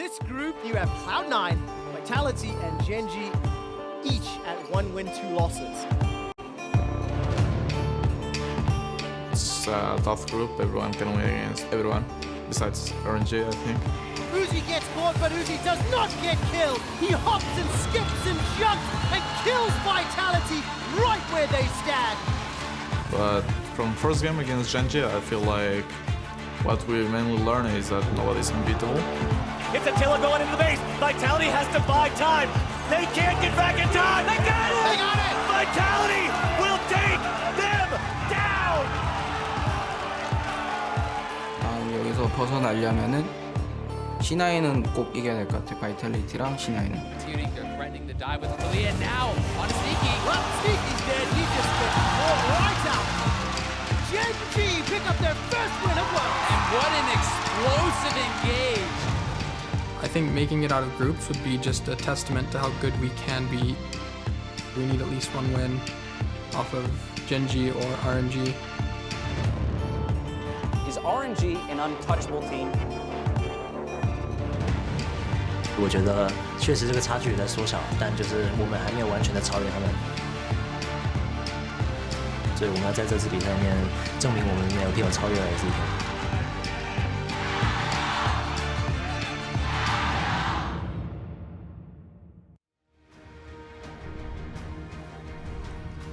this group, you have Cloud9, Vitality, and Gen.G each at 1 win, 2 losses. It's a tough group. Everyone can win against everyone, besides RNG, I think. Uzi gets caught, but Uzi does not get killed. He hops and skips and jumps and kills Vitality right where they stand. But from first game against Gen.G, I feel like what we mainly learn is that nobody's unbeatable. It's Attila going into the base. Vitality has to buy time. They can't get back in time. They got it! They got it! Vitality will take them down! 여기서 벗어나려면은 C9은 꼭 이겨야 될 것 같아. 바이탈리티랑 C9은. They're threatening the dive with Attila, and now on Sneaky. Well, Sneaky's dead. He just gets caught right out. Gen.G pick up their first win of Worlds. And what an explosive engage. I think making it out of groups would be just a testament to how good we can be. We need at least 1 win off of Gen.G or RNG. Is RNG an untouchable team? 我觉得确实这个差距在缩小，但就是我们还没有完全的超越他们，所以我们要在这次比赛里面证明我们没有必要超越RNG。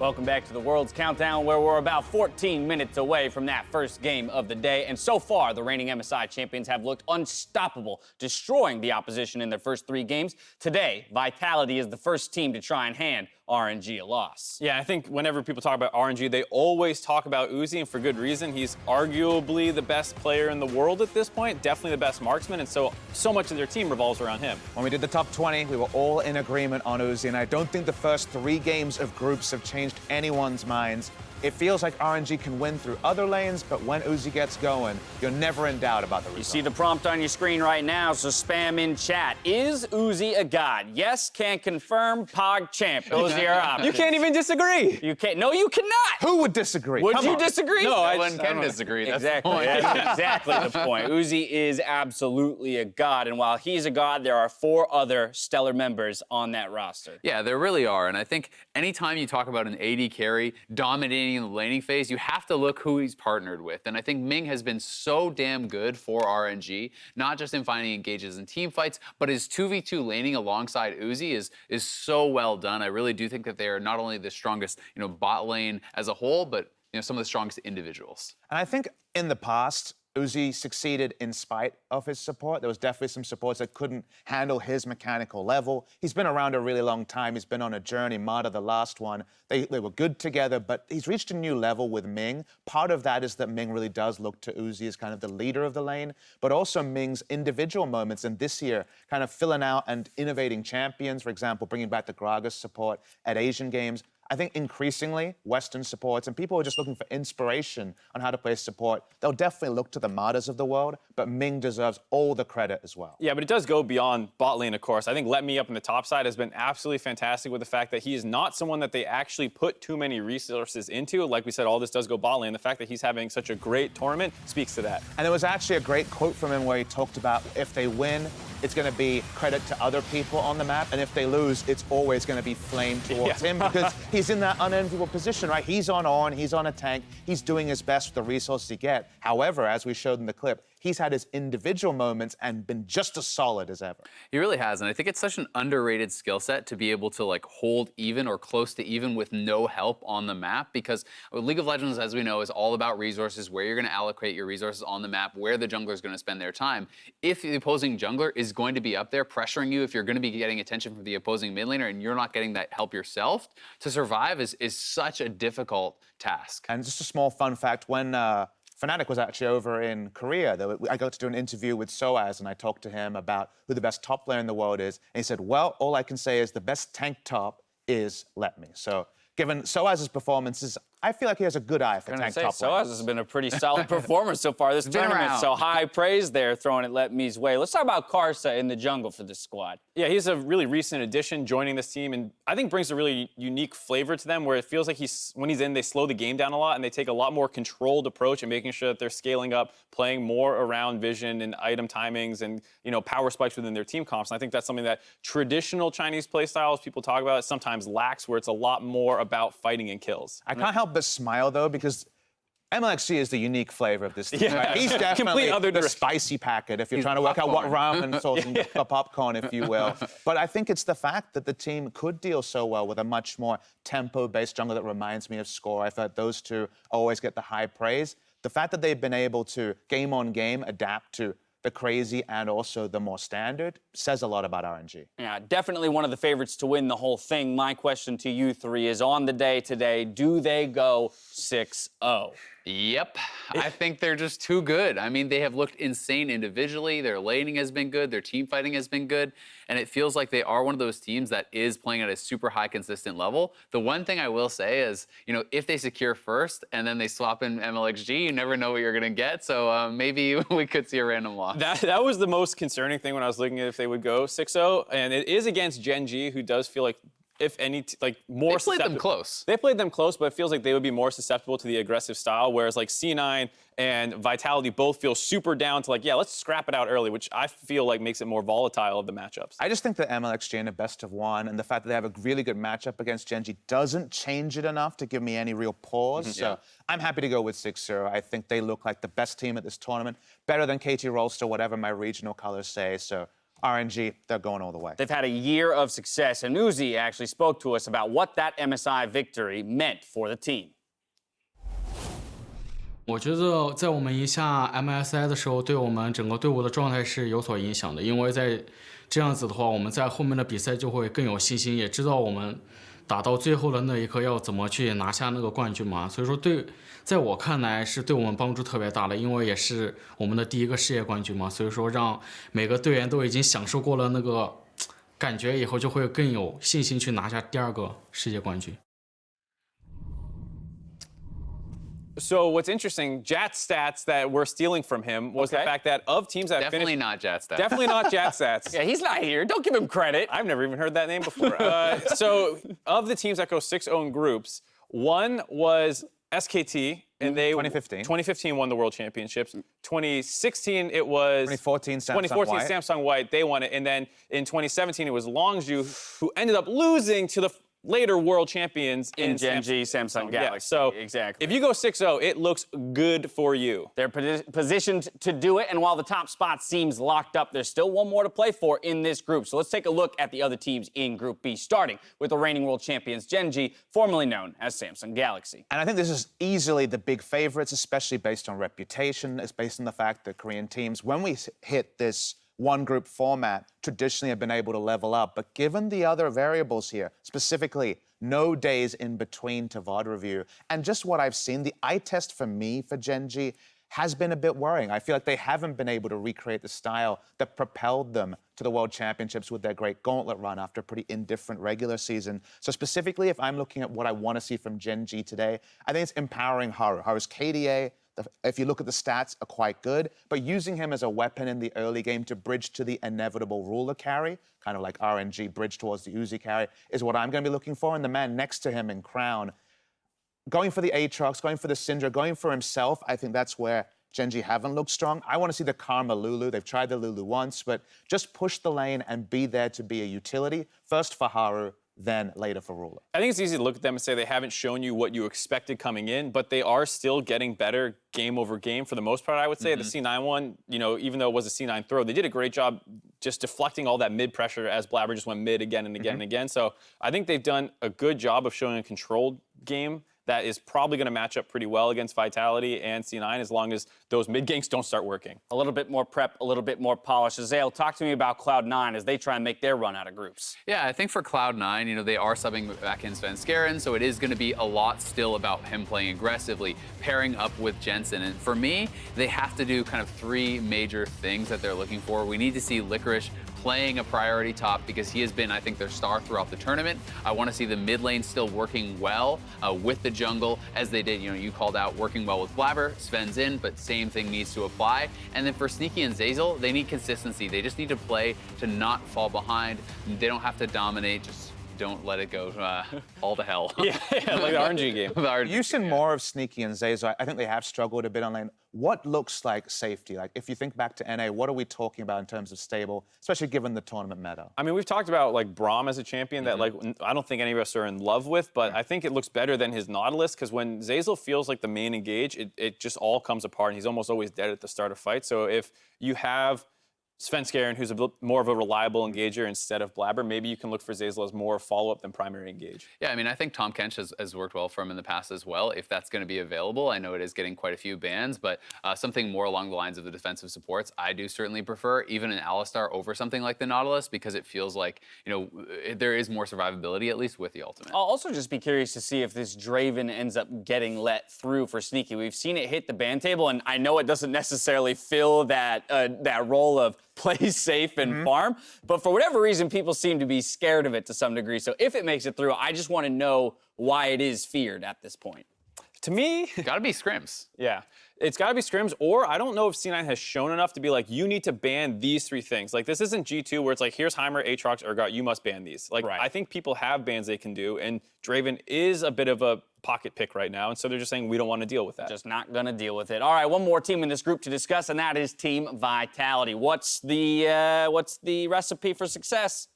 Welcome back to the World's Countdown, where we're about 14 minutes away from that first game of the day. And so far, the reigning MSI champions have looked unstoppable, destroying the opposition in their first 3 games. Today, Vitality is the first team to try and hand RNG a loss. Yeah, I think whenever people talk about RNG, they always talk about Uzi, and for good reason. He's arguably the best player in the world at this point, definitely the best marksman, and so much of their team revolves around him. When we did the top 20, we were all in agreement on Uzi, and I don't think the first 3 games of groups have changed anyone's minds. It feels like RNG can win through other lanes, but when Uzi gets going, you're never in doubt about the result. You see the prompt on your screen right now, so spam in chat. Is Uzi a god? Yes, can confirm, Pog champ. Those are your options. You can't even disagree. You can't. No, you cannot. Who would disagree? Would you disagree? No, No one can disagree. That's Exactly. the point. That's exactly the point. Uzi is absolutely a god, and while he's a god, there are 4 other stellar members on that roster. Yeah, there really are. And I think anytime you talk about an AD carry dominating the laning phase, you have to look who he's partnered with. And I think Ming has been so damn good for RNG, not just in finding engages in team fights, but his 2v2 laning alongside Uzi is so well done. I really do think that they are not only the strongest, bot lane as a whole, but some of the strongest individuals. And I think in the past, Uzi succeeded in spite of his support. There was definitely some supports that couldn't handle his mechanical level. He's been around a really long time. He's been on a journey. Mada, the last one, they were good together, but he's reached a new level with Ming. Part of that is that Ming really does look to Uzi as kind of the leader of the lane, but also Ming's individual moments, and this year kind of filling out and innovating champions, for example, bringing back the Gragas support at Asian Games. I think increasingly, Western supports and people who are just looking for inspiration on how to play support, they'll definitely look to the Madas of the world, but Ming deserves all the credit as well. Yeah, but it does go beyond bot lane, of course. I think Letme up in the top side has been absolutely fantastic with the fact that he is not someone that they actually put too many resources into. Like we said, all this does go bot lane. The fact that he's having such a great tournament speaks to that. And there was actually a great quote from him where he talked about if they win, it's going to be credit to other people on the map, and if they lose, it's always going to be flame towards him because he's in that unenviable position, right? He's on Ornn, he's on a tank, he's doing his best with the resources he get. However, as we showed in the clip, he's had his individual moments and been just as solid as ever. He really has, and I think it's such an underrated skill set to be able to hold even or close to even with no help on the map, because League of Legends, as we know, is all about resources, where you're going to allocate your resources on the map, where the jungler is going to spend their time. If the opposing jungler is going to be up there pressuring you, if you're going to be getting attention from the opposing mid laner and you're not getting that help yourself, to survive is such a difficult task. And just a small fun fact, when Fnatic was actually over in Korea, I got to do an interview with Soaz, and I talked to him about who the best top player in the world is, and he said, well, all I can say is the best tank top is Letme. So given Soaz's performances, I feel like he has a good eye for tank top lane. Soaz has been a pretty solid performer so far this tournament, around. so high praise there thrown at Letme's way. Let's talk about Karsa in the jungle for this squad. Yeah, he's a really recent addition joining this team, and I think brings a really unique flavor to them where it feels like when he's in, they slow the game down a lot and they take a lot more controlled approach and making sure that they're scaling up, playing more around vision and item timings and, you know, power spikes within their team comps. And I think that's something that traditional Chinese play styles people talk about sometimes lacks, where it's a lot more about fighting and kills. I can't help but smile, though, because MLXG is the unique flavor of this team. Yeah. Right? He's definitely Other the spicy packet, if you're trying to work out what ramen sauce and the popcorn, if you will. But I think it's the fact that the team could deal so well with a much more tempo-based jungle that reminds me of Score. I thought those two always get the high praise. The fact that they've been able to, game on game, adapt to the crazy and also the more standard says a lot about RNG. Yeah, definitely one of the favorites to win the whole thing. My question to you three is, on the day today, do they go 6-0? Yep, I think they're just too good. I mean, they have looked insane individually. Their laning has been good. Their team fighting has been good. And it feels like they are one of those teams that is playing at a super high consistent level. The one thing I will say is, you know, if they secure first and then they swap in MLXG, you never know what you're going to get. So maybe we could see a random loss. That was the most concerning thing when I was looking at if they would go 6-0. And it is against Gen.G, who does feel like, if any, more They played them close. They played them close, but it feels like they would be more susceptible to the aggressive style, whereas like C9 and Vitality both feel super down to like, yeah, let's scrap it out early, which I feel like makes it more volatile of the matchups. I just think that MLXG in a best of one and the fact that they have a really good matchup against Gen.G doesn't change it enough to give me any real pause. So I'm happy to go with 6-0. I think they look like the best team at this tournament, better than KT Rolster, whatever my regional colors say. So RNG, they're going all the way. They've had a year of success, and Uzi actually spoke to us about what that MSI victory meant for the team. 我觉得在我们赢下 MSI 的时候，对我们整个队伍的状态是有所影响的。因为在这样子的话，我们在后面的比赛就会更有信心，也知道我们打到最后的那一刻要怎么去拿下那个冠军嘛。所以说在我看来是对我们帮助特别大的，因为也是我们的第一个世界冠军嘛。所以说让每个队员都已经享受过了那个感觉以后，就会更有信心去拿下第二个世界冠军。So what's interesting, Jat's stats that we're stealing from him was the fact that of teams that Definitely not Jat stats. Definitely not Jat stats. Yeah, he's not here. Don't give him credit. I've never even heard that name before. So of the teams that go 6-0 in groups, one was SKT, and they 2015 won the World Championships. 2016 it was 2014 Samsung White. They won it, and then in 2017 it was Longzhu, who ended up losing to the later world champions in Gen.G, Samsung Galaxy. Yeah, so exactly. If you go 6-0, it looks good for you. They're positioned to do it, and while the top spot seems locked up, there's still one more to play for in this group. So let's take a look at the other teams in Group B, starting with the reigning world champions, Gen.G, formerly known as Samsung Galaxy. And I think this is easily the big favorites, especially based on reputation. It's based on the fact that Korean teams, when we hit this one group format, traditionally have been able to level up. But given the other variables here, specifically no days in between to VOD review, and just what I've seen, the eye test for me for Gen.G has been a bit worrying. I feel like they haven't been able to recreate the style that propelled them to the World Championships with their great gauntlet run after a pretty indifferent regular season. So specifically, if I'm looking at what I want to see from Gen.G today, I think it's empowering Haru. Haru's KDA, if you look at the stats, are quite good, but using him as a weapon in the early game to bridge to the inevitable ruler carry, kind of like RNG bridge towards the Uzi carry, is what I'm going to be looking for. And the man next to him in Crown, going for the Aatrox, going for the Syndra, going for himself, I think that's where Gen.G haven't looked strong. I want to see the Karma Lulu. They've tried the Lulu once, but just push the lane and be there to be a utility. First for Haru, then later for ruler. I think it's easy to look at them and say they haven't shown you what you expected coming in, but they are still getting better game over game for the most part, I would say. The C9 one, you know, even though it was a C9 throw, they did a great job just deflecting all that mid pressure as Blabber just went mid again and again and again. So I think they've done a good job of showing a controlled game that is probably going to match up pretty well against Vitality and C9 as long as those mid ganks don't start working. A little bit more prep, a little bit more polish. Zhao, talk to me about Cloud9 as they try and make their run out of groups. Yeah, I think for Cloud9, you know, they are subbing back in Svenskeren, so it is going to be a lot still about him playing aggressively, pairing up with Jensen. And for me, they have to do kind of three major things that they're looking for. We need to see Licorice playing a priority top because he has been, I think, their star throughout the tournament. I want to see the mid lane still working well with the jungle as they did. You know, you called out working well with Blabber, Sven's in, but same thing needs to apply. And then for Sneaky and Zeyzal, they need consistency. They just need to play to not fall behind. They don't have to dominate, just don't let it go all to hell. Yeah, like the RNG game. You've seen more of Sneaky and Zeyzal. I think they have struggled a bit on lane. What looks like safety? Like, if you think back to NA, what are we talking about in terms of stable, especially given the tournament meta? I mean, we've talked about, like, Braum as a champion that, like, I don't think any of us are in love with, but I think it looks better than his Nautilus, because when Zeyzal feels like the main engage, it just all comes apart, and he's almost always dead at the start of fight. So if you have Svenskeren, who's more of a reliable engager instead of Blabber, maybe you can look for Zeyzal as more follow-up than primary engage. Yeah, I mean, I think Tom Kench has worked well for him in the past as well, if that's going to be available. I know it is getting quite a few bans, but something more along the lines of the defensive supports, I do certainly prefer, even an Alistar over something like the Nautilus, because it feels like, you know, there is more survivability, at least with the ultimate. I'll also just be curious to see if this Draven ends up getting let through for Sneaky. We've seen it hit the ban table, and I know it doesn't necessarily fill that role of play safe and farm, but for whatever reason, people seem to be scared of it to some degree. So if it makes it through, I just want to know why it is feared at this point. To me, gotta be scrims. Yeah, it's gotta be scrims, or I don't know if C9 has shown enough to be like, you need to ban these 3 things. Like, this isn't G2 where it's like, here's Heimer, Aatrox, Urgot, you must ban these. Like, I think people have bans they can do, and Draven is a bit of a pocket pick right now, and so they're just saying we don't want to deal with that. Just not gonna deal with it. All right, one more team in this group to discuss, and that is Team Vitality. What's the recipe for success?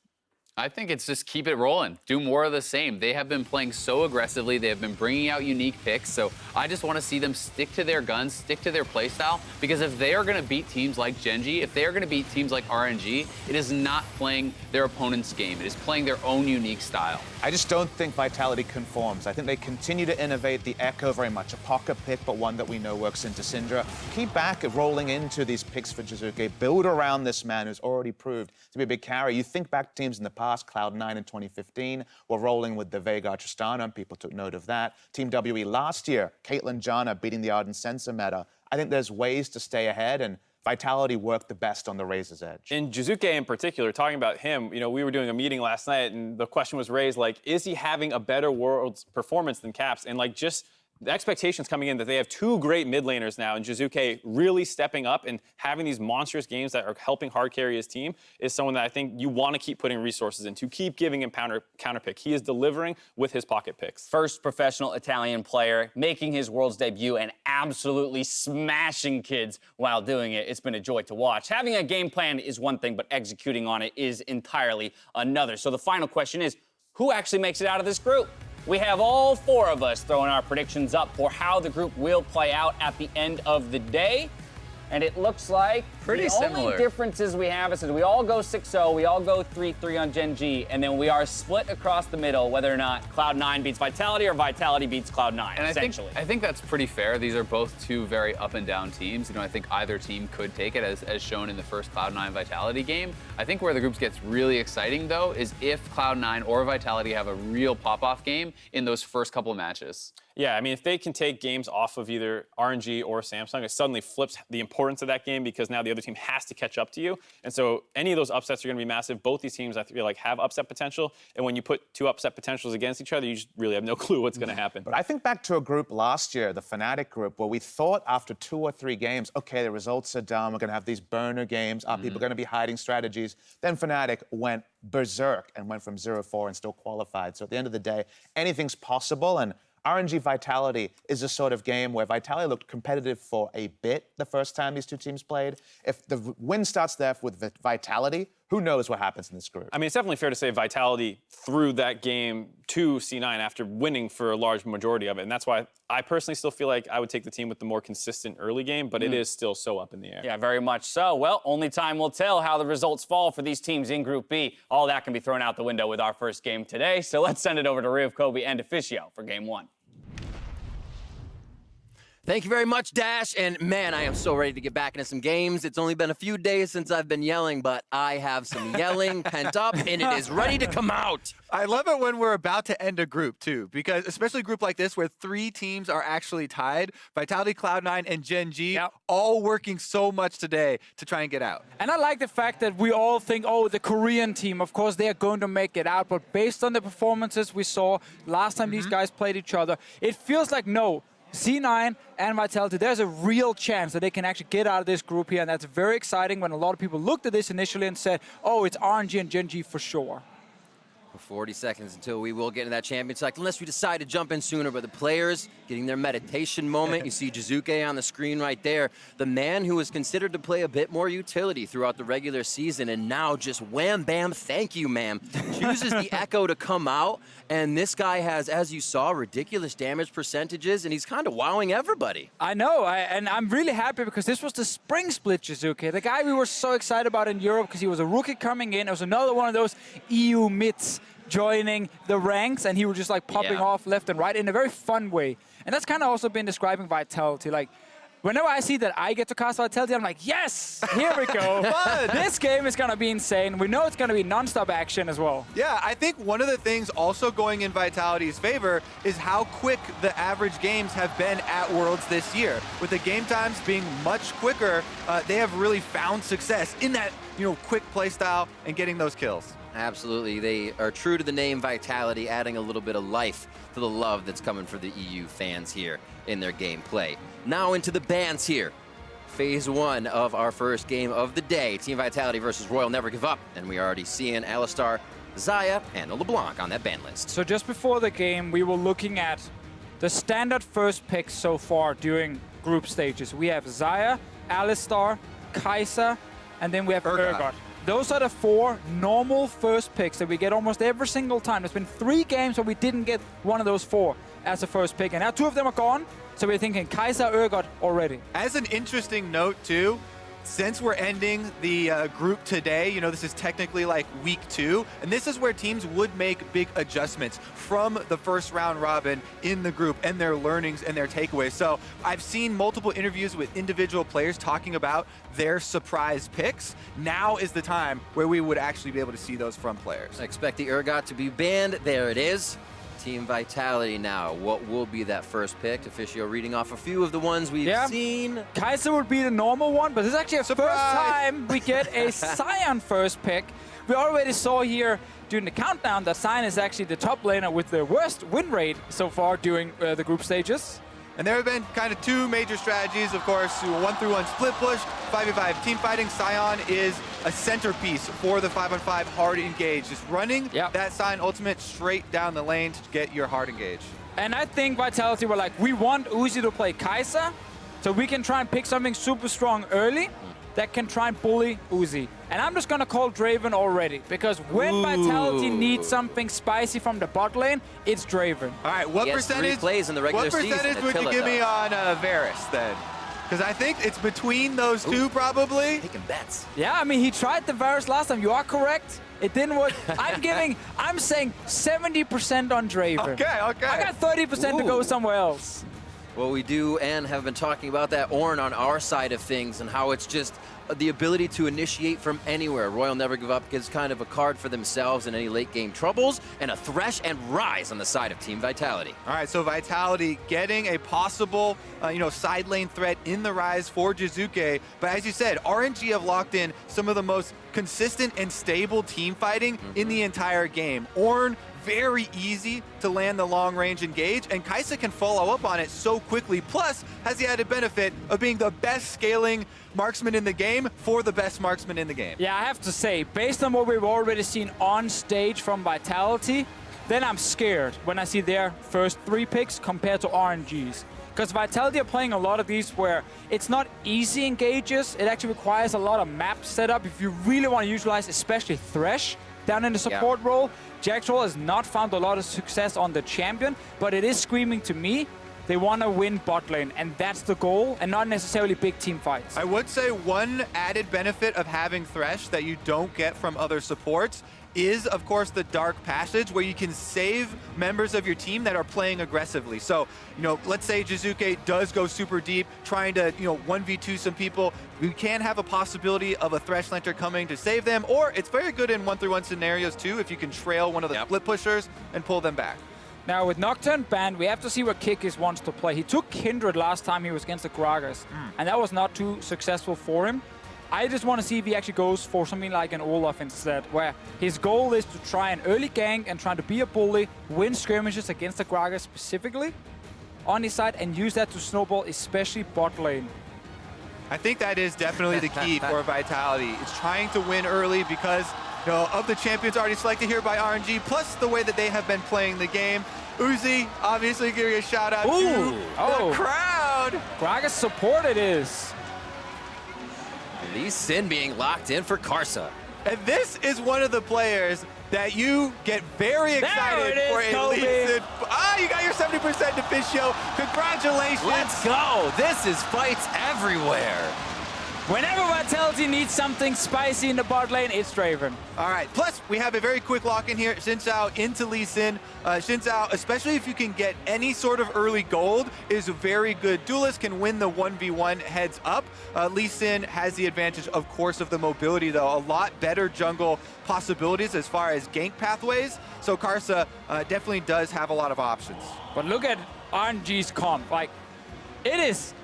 I think it's just keep it rolling. Do more of the same. They have been playing so aggressively. They have been bringing out unique picks. So I just want to see them stick to their guns, stick to their playstyle. Because if they are going to beat teams like Gen.G, if they are going to beat teams like RNG, it is not playing their opponent's game. It is playing their own unique style. I just don't think Vitality conforms. I think they continue to innovate. The Echo, very much a pocket pick, but one that we know works into Syndra. Keep back rolling into these picks for Jiizuké. Build around this man who's already proved to be a big carry. You think back to teams in the past, Cloud9 in 2015 were rolling with the Veigar Tristana, and people took note of that. Team WE last year, Caitlyn Jana beating the Ardent Sensor meta. I think there's ways to stay ahead, and Vitality worked the best on the razor's edge. In Jiizuké in particular, talking about him, you know, we were doing a meeting last night, and the question was raised, like, is he having a better Worlds performance than Caps? And, like, just the expectations coming in that they have 2 great mid laners now, and Jiizuké really stepping up and having these monstrous games that are helping hard carry his team is someone that I think you want to keep putting resources into, keep giving him counter pick. He is delivering with his pocket picks. First professional Italian player, making his Worlds debut and absolutely smashing kids while doing it. It's been a joy to watch. Having a game plan is one thing, but executing on it is entirely another. So the final question is, who actually makes it out of this group? We have all 4 of us throwing our predictions up for how the group will play out at the end of the day. And it looks like pretty similar. Only differences we have is that we all go 6-0, we all go 3-3 on Gen.G, and then we are split across the middle whether or not Cloud9 beats Vitality or Vitality beats Cloud9, and essentially. I think that's pretty fair. These are both 2 very up and down teams. You know, I think either team could take it as shown in the first Cloud9 Vitality game. I think where the group gets really exciting though is if Cloud9 or Vitality have a real pop-off game in those first couple of matches. Yeah, I mean, if they can take games off of either RNG or Samsung, it suddenly flips the importance of that game because now the other team has to catch up to you. And so any of those upsets are going to be massive. Both these teams, I feel like, have upset potential. And when you put 2 upset potentials against each other, you just really have no clue what's going to happen. But I think back to a group last year, the Fnatic group, where we thought after 2 or 3 games, okay, the results are done. We're going to have these burner games. Are people going to be hiding strategies? Then Fnatic went berserk and went from 0-4 and still qualified. So at the end of the day, anything's possible. And RNG Vitality is a sort of game where Vitality looked competitive for a bit the first time these 2 teams played. If the win starts there with Vitality, who knows what happens in this group? I mean, it's definitely fair to say Vitality threw that game to C9 after winning for a large majority of it. And that's why I personally still feel like I would take the team with the more consistent early game, but it is still so up in the air. Yeah, very much so. Well, only time will tell how the results fall for these teams in Group B. All that can be thrown out the window with our first game today. So let's send it over to Riv, Kobe, and Officio for Game 1. Thank you very much, Dash. And man, I am so ready to get back into some games. It's only been a few days since I've been yelling, but I have some yelling pent up and it is ready to come out. I love it when we're about to end a group too, because especially a group like this where 3 teams are actually tied, Vitality, Cloud9, and Gen.G, all working so much today to try and get out. And I like the fact that we all think, oh, the Korean team, of course, they're going to make it out. But based on the performances we saw last time these guys played each other, it feels like, no, C9 and Vitality, there's a real chance that they can actually get out of this group here, and that's very exciting when a lot of people looked at this initially and said, oh, it's RNG and Gen.G for sure. 40 seconds until we will get into that champion select, unless we decide to jump in sooner. But the players getting their meditation moment. You see Jiizuké on the screen right there. The man who was considered to play a bit more utility throughout the regular season, and now just wham, bam, thank you, ma'am. Chooses the Echo to come out, and this guy has, as you saw, ridiculous damage percentages, and he's kind of wowing everybody. I know, and I'm really happy because this was the spring split Jiizuké, the guy we were so excited about in Europe because he was a rookie coming in. It was another one of those EU mids joining the ranks, and he was just like popping off left and right in a very fun way. And that's kind of also been describing Vitality. Like, whenever I see that I get to cast Vitality, I'm like, yes, here we go. This game is going to be insane. We know it's going to be non-stop action as well. Yeah, I think one of the things also going in Vitality's favor is how quick the average games have been at Worlds this year. With the game times being much quicker, they have really found success in that, quick play style and getting those kills. Absolutely. They are true to the name Vitality, adding a little bit of life to the love that's coming for the EU fans here in their gameplay. Now into the bans here. Phase 1 of our first game of the day. Team Vitality versus Royal Never Give Up. And we are already seeing Alistar, Xayah, and LeBlanc on that ban list. So just before the game, we were looking at the standard first picks so far during group stages. We have Xayah, Alistar, Karsa, and then we have Urgot. Those are the 4 normal first picks that we get almost every single time. There's been 3 games where we didn't get one of those 4 as a first pick, and now 2 of them are gone, so we're thinking Karsa, Urgot already. As an interesting note, too, since we're ending the group today, this is technically like week 2, and this is where teams would make big adjustments from the first round robin in the group and their learnings and their takeaways. So I've seen multiple interviews with individual players talking about their surprise picks. Now is the time where we would actually be able to see those from players. I expect the Urgot to be banned. There it is. Team Vitality now. What will be that first pick? Officio reading off a few of the ones we've seen. Karsa would be the normal one, but this is actually the first time we get a Sion first pick. We already saw here during the countdown that Sion is actually the top laner with the worst win rate so far during the group stages. And there have been kind of 2 major strategies, of course, 1-3-1 split push, 5v5 team fighting. Sion is a centerpiece for the 5-on-5 hard engage. Just running that Sion ultimate straight down the lane to get your hard engage. And I think Vitality were like, we want Uzi to play Karsa, so we can try and pick something super strong early that can try and bully Uzi. And I'm just going to call Draven already, because when Vitality needs something spicy from the bot lane, it's Draven. All right, what percentage plays in the regular would you give me on Varus then? Because I think it's between those 2 probably. Taking bets. Yeah, I mean, he tried the Varus last time. You are correct. It didn't work. I'm saying 70% on Draven. Okay. I got 30% to go somewhere else. Well, we do and have been talking about that Ornn on our side of things and how it's just the ability to initiate from anywhere. Royal Never Give Up gives kind of a card for themselves in any late game troubles, and a Thresh and Ryze on the side of Team Vitality. All right, so Vitality getting a possible, side lane threat in the Ryze for Jiizuké. But as you said, RNG have locked in some of the most consistent and stable team fighting in the entire game. Ornn, very easy to land the long-range engage, and Karsa can follow up on it so quickly, plus has the added benefit of being the best scaling marksman in the game for the best marksman in the game. Yeah, I have to say, based on what we've already seen on stage from Vitality, then I'm scared when I see their first 3 picks compared to RNG's. Because Vitality are playing a lot of these where it's not easy engages, it actually requires a lot of map setup if you really want to utilize especially Thresh down in the support role. Jactroll has not found a lot of success on the champion, but it is screaming to me they want to win bot lane, and that's the goal, and not necessarily big team fights. I would say one added benefit of having Thresh that you don't get from other supports is, of course, the Dark Passage, where you can save members of your team that are playing aggressively. So, you know, let's say Jiizuké does go super deep, trying to, you know, 1v2 some people. We can have a possibility of a Thresh Lantern coming to save them, or it's very good in 1-3-1 scenarios too, if you can trail one of the split pushers and pull them back. Now, with Nocturne banned, we have to see what Kikis wants to play. He took Kindred last time he was against the Gragas, and that was not too successful for him. I just want to see if he actually goes for something like an Olaf instead, where his goal is to try an early gank and try to be a bully, win skirmishes against the Gragas specifically on his side, and use that to snowball, especially bot lane. I think that is definitely the key for Vitality. It's trying to win early because, you know, of the champions already selected here by RNG, plus the way that they have been playing the game. Uzi, obviously giving a shout out to the crowd. Gragas support it is. Lee Sin being locked in for Karsa. And this is one of the players that you get very excited for a Lee Sin. Ah, you got your 70% Deficio. Congratulations. Let's go. This is fights everywhere. Whenever Vitality needs something spicy in the bot lane, it's Draven. All right, plus we have a very quick lock in here. Xin Zhao into Lee Sin. Xin Zhao, especially if you can get any sort of early gold, is a very good duelist, can win the 1v1 heads up. Lee Sin has the advantage, of course, of the mobility, though. A lot better jungle possibilities as far as gank pathways. So Karsa definitely does have a lot of options. But look at RNG's comp. Like, it is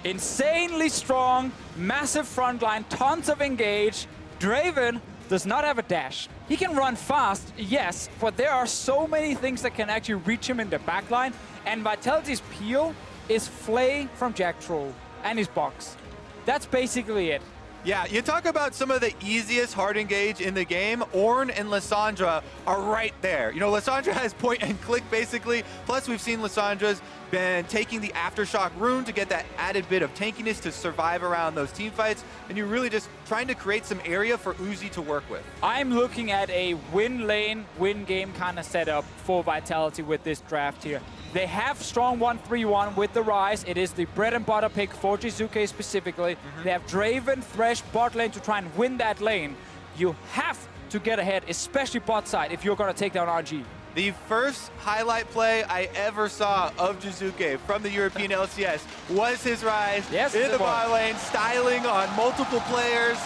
insanely strong, massive front line, tons of engage. Draven does not have a dash. He can run fast, yes, but there are so many things that can actually reach him in the backline. And Vitality's peel is Flay from Jactroll and his box. That's basically it. Yeah, you talk about some of the easiest hard engage in the game. Ornn and Lissandra are right there. You know, Lissandra has point and click basically. Plus, we've seen Lissandra's been taking the Aftershock rune to get that added bit of tankiness to survive around those team fights. And you're really just trying to create some area for Uzi to work with. I'm looking at a win lane, win game kind of setup for Vitality with this draft here. They have strong 1-3-1 with the Ryze. It is the bread and butter pick for Jiizuké specifically. They have Draven, Thresh, bot lane to try and win that lane. You have to get ahead, especially bot side, if you're going to take down RNG. The first highlight play I ever saw of Jiizuké from the European LCS was his Ryze in the bot lane, styling on multiple players.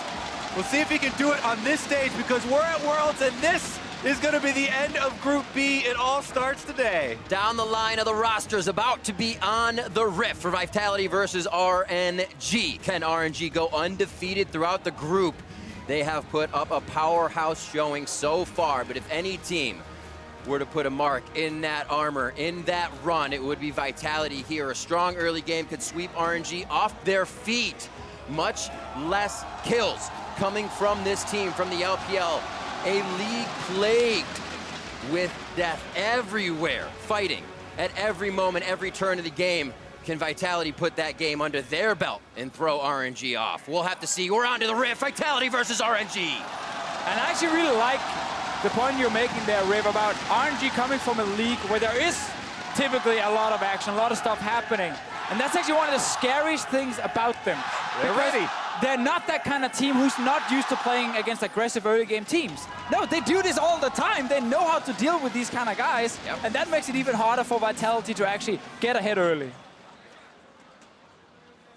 We'll see if he can do it on this stage because we're at Worlds and this is going to be the end of Group B. It all starts today. Down the line of the roster is about to be on the rift for Vitality versus RNG. Can RNG go undefeated throughout the group? They have put up a powerhouse showing so far, but if any team were to put a mark in that armor, in that run, it would be Vitality here. A strong early game could sweep RNG off their feet. Much less kills coming from this team, from the LPL. A league plagued with death everywhere, fighting at every moment, every turn of the game. Can Vitality put that game under their belt and throw RNG off? We'll have to see. We're on to the rift. Vitality versus RNG. And I actually really like the point you're making there, Riv, about RNG coming from a league where there is typically a lot of action, a lot of stuff happening. And that's actually one of the scariest things about them. They're ready. They're not that kind of team who's not used to playing against aggressive early game teams. No, they do this all the time. They know how to deal with these kind of guys. And that makes it even harder for Vitality to actually get ahead early.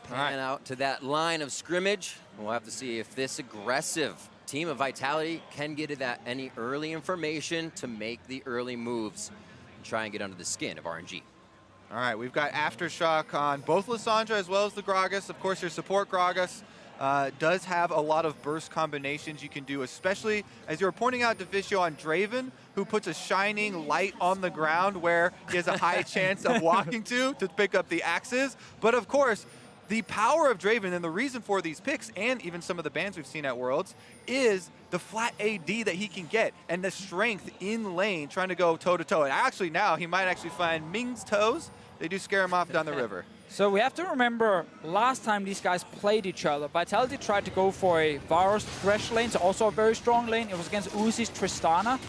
Pan out to that line of scrimmage. We'll have to see if this aggressive team of Vitality can get that any early information to make the early moves and try and get under the skin of RNG. All right, we've got Aftershock on both Lissandra as well as the Gragas. Of course, your support Gragas does have a lot of burst combinations you can do, especially as you were pointing out Deficio on Draven, who puts a shining light on the ground where he has a high chance of walking to pick up the axes. But of course, the power of Draven and the reason for these picks and even some of the bans we've seen at Worlds is the flat AD that he can get and the strength in lane trying to go toe-to-toe. And actually now he might actually find Ming's toes. They do scare him off down the river. So we have to remember, last time these guys played each other, Vitality tried to go for a Varus Thresh lane, so also a very strong lane. It was against Uzi's Tristana.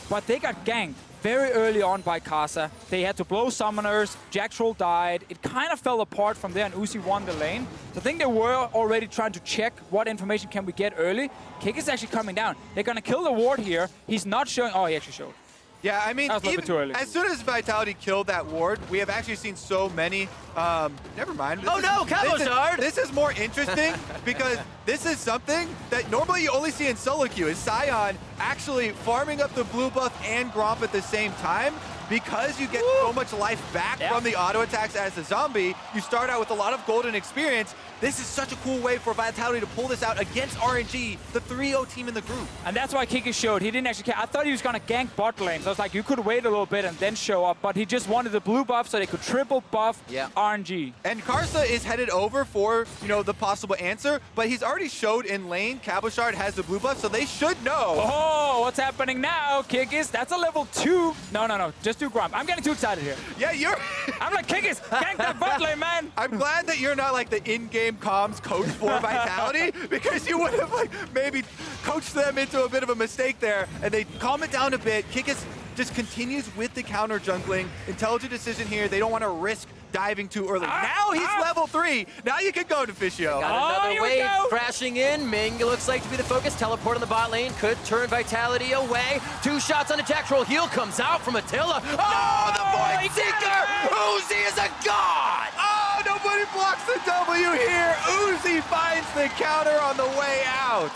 But they got ganked very early on by Karsa. They had to blow summoners, Jactroll died. It kind of fell apart from there and Uzi won the lane. So I think they were already trying to check what information can we get early. Kikis is actually coming down. They're gonna kill the ward here. He's not showing, oh, he actually showed. Yeah, I mean, even too early. As soon as Vitality killed that ward, we have actually seen so many. Never mind. Oh no, Cabochard! This is more interesting because this is something that normally you only see in solo queue. Is Sion actually farming up the blue buff and Gromp at the same time? Because you get so much life back from the auto attacks as a zombie, you start out with a lot of golden experience. This is such a cool way for Vitality to pull this out against RNG, the 3-0 team in the group. And that's why Kikis showed. He didn't actually care. I thought he was going to gank bot lane. So I was like, you could wait a little bit and then show up. But he just wanted the blue buff so they could triple buff RNG. And Karsa is headed over for, the possible answer. But he's already showed in lane. Cabochard has the blue buff, so they should know. Oh, what's happening now, Kikis? That's a level 2. No. Just do Gromp. I'm getting too excited here. Yeah, you're... I'm like, Kikis, gank that bot lane, man. I'm glad that you're not like the in-game comms coach for Vitality, because you would have maybe coached them into a bit of a mistake there, and they calm it down a bit. Kikis just continues with the counter jungling. Intelligent decision here. They don't want to risk diving too early. Now he's level 3. Now you can go to Fischio. Got another wave crashing in. Ming looks like to be the focus. Teleport on the bot lane could turn Vitality away. 2 shots on the Jactroll. Heal comes out from Attila. Oh, the Void Seeker! Uzi is a god! Oh, nobody blocks the W here. Uzi finds the counter on the way out.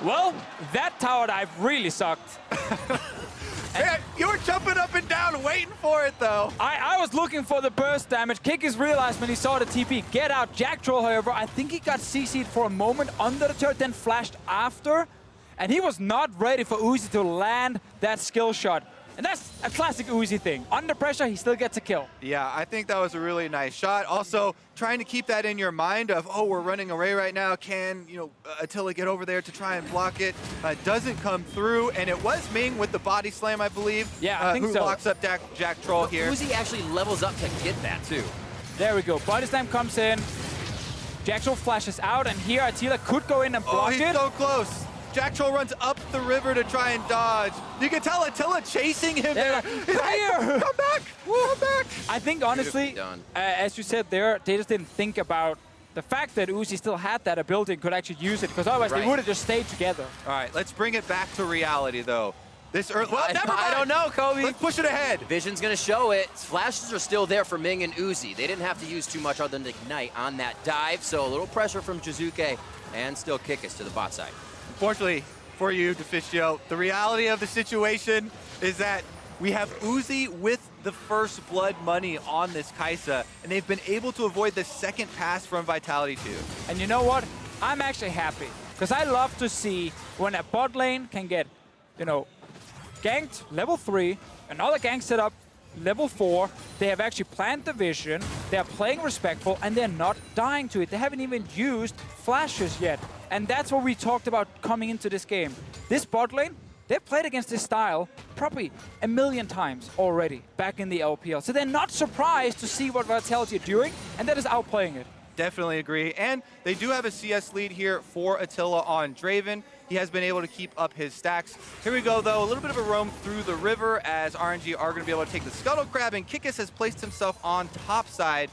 Well, that tower dive really sucked. Man, you were jumping up and down waiting for it, though. I was looking for the burst damage. Kikis realized when he saw the TP. Get out. Jactroll, however, I think he got CC'd for a moment under the turret, then flashed after. And he was not ready for Uzi to land that skill shot. And that's a classic Uzi thing. Under pressure, he still gets a kill. Yeah, I think that was a really nice shot. Also, trying to keep that in your mind of, oh, we're running array right now. Can, Attila get over there to try and block it? Doesn't come through, and it was Ming with the body slam, I believe. Yeah, I think who so. locks up Jactroll here. Uzi actually levels up to get that, too. There we go. Body slam comes in. Jactroll flashes out, and here Attila could go in and block he's so close. Jactroll runs up the river to try and dodge. You can tell Attila chasing him there. He's like, come back, come back. I think, honestly, as you said there, they just didn't think about the fact that Uzi still had that ability and could actually use it, because otherwise they would have just stayed together. All right, let's bring it back to reality, though. This early, well, never mind. I don't know, Kobe. Let's push it ahead. Vision's gonna show it. Flashes are still there for Ming and Uzi. They didn't have to use too much other than Ignite on that dive, so a little pressure from Jiizuké and still Kikis to the bot side. Unfortunately for you, Deficio, the reality of the situation is that we have Uzi with the first blood money on this Kaisa, and they've been able to avoid the second pass from Vitality 2. And you know what? I'm actually happy, because I love to see when a bot lane can get, ganked level 3, another gank setup level 4, they have actually planned the vision, they're playing respectful, and they're not dying to it. They haven't even used flashes yet. And that's what we talked about coming into this game. This bot lane, they've played against this style probably a million times already back in the LPL. So they're not surprised to see what Vitality are doing, and that is outplaying it. Definitely agree. And they do have a CS lead here for Attila on Draven. He has been able to keep up his stacks. Here we go, though. A little bit of a roam through the river as RNG are going to be able to take the Scuttle Crab, and Kikis has placed himself on top side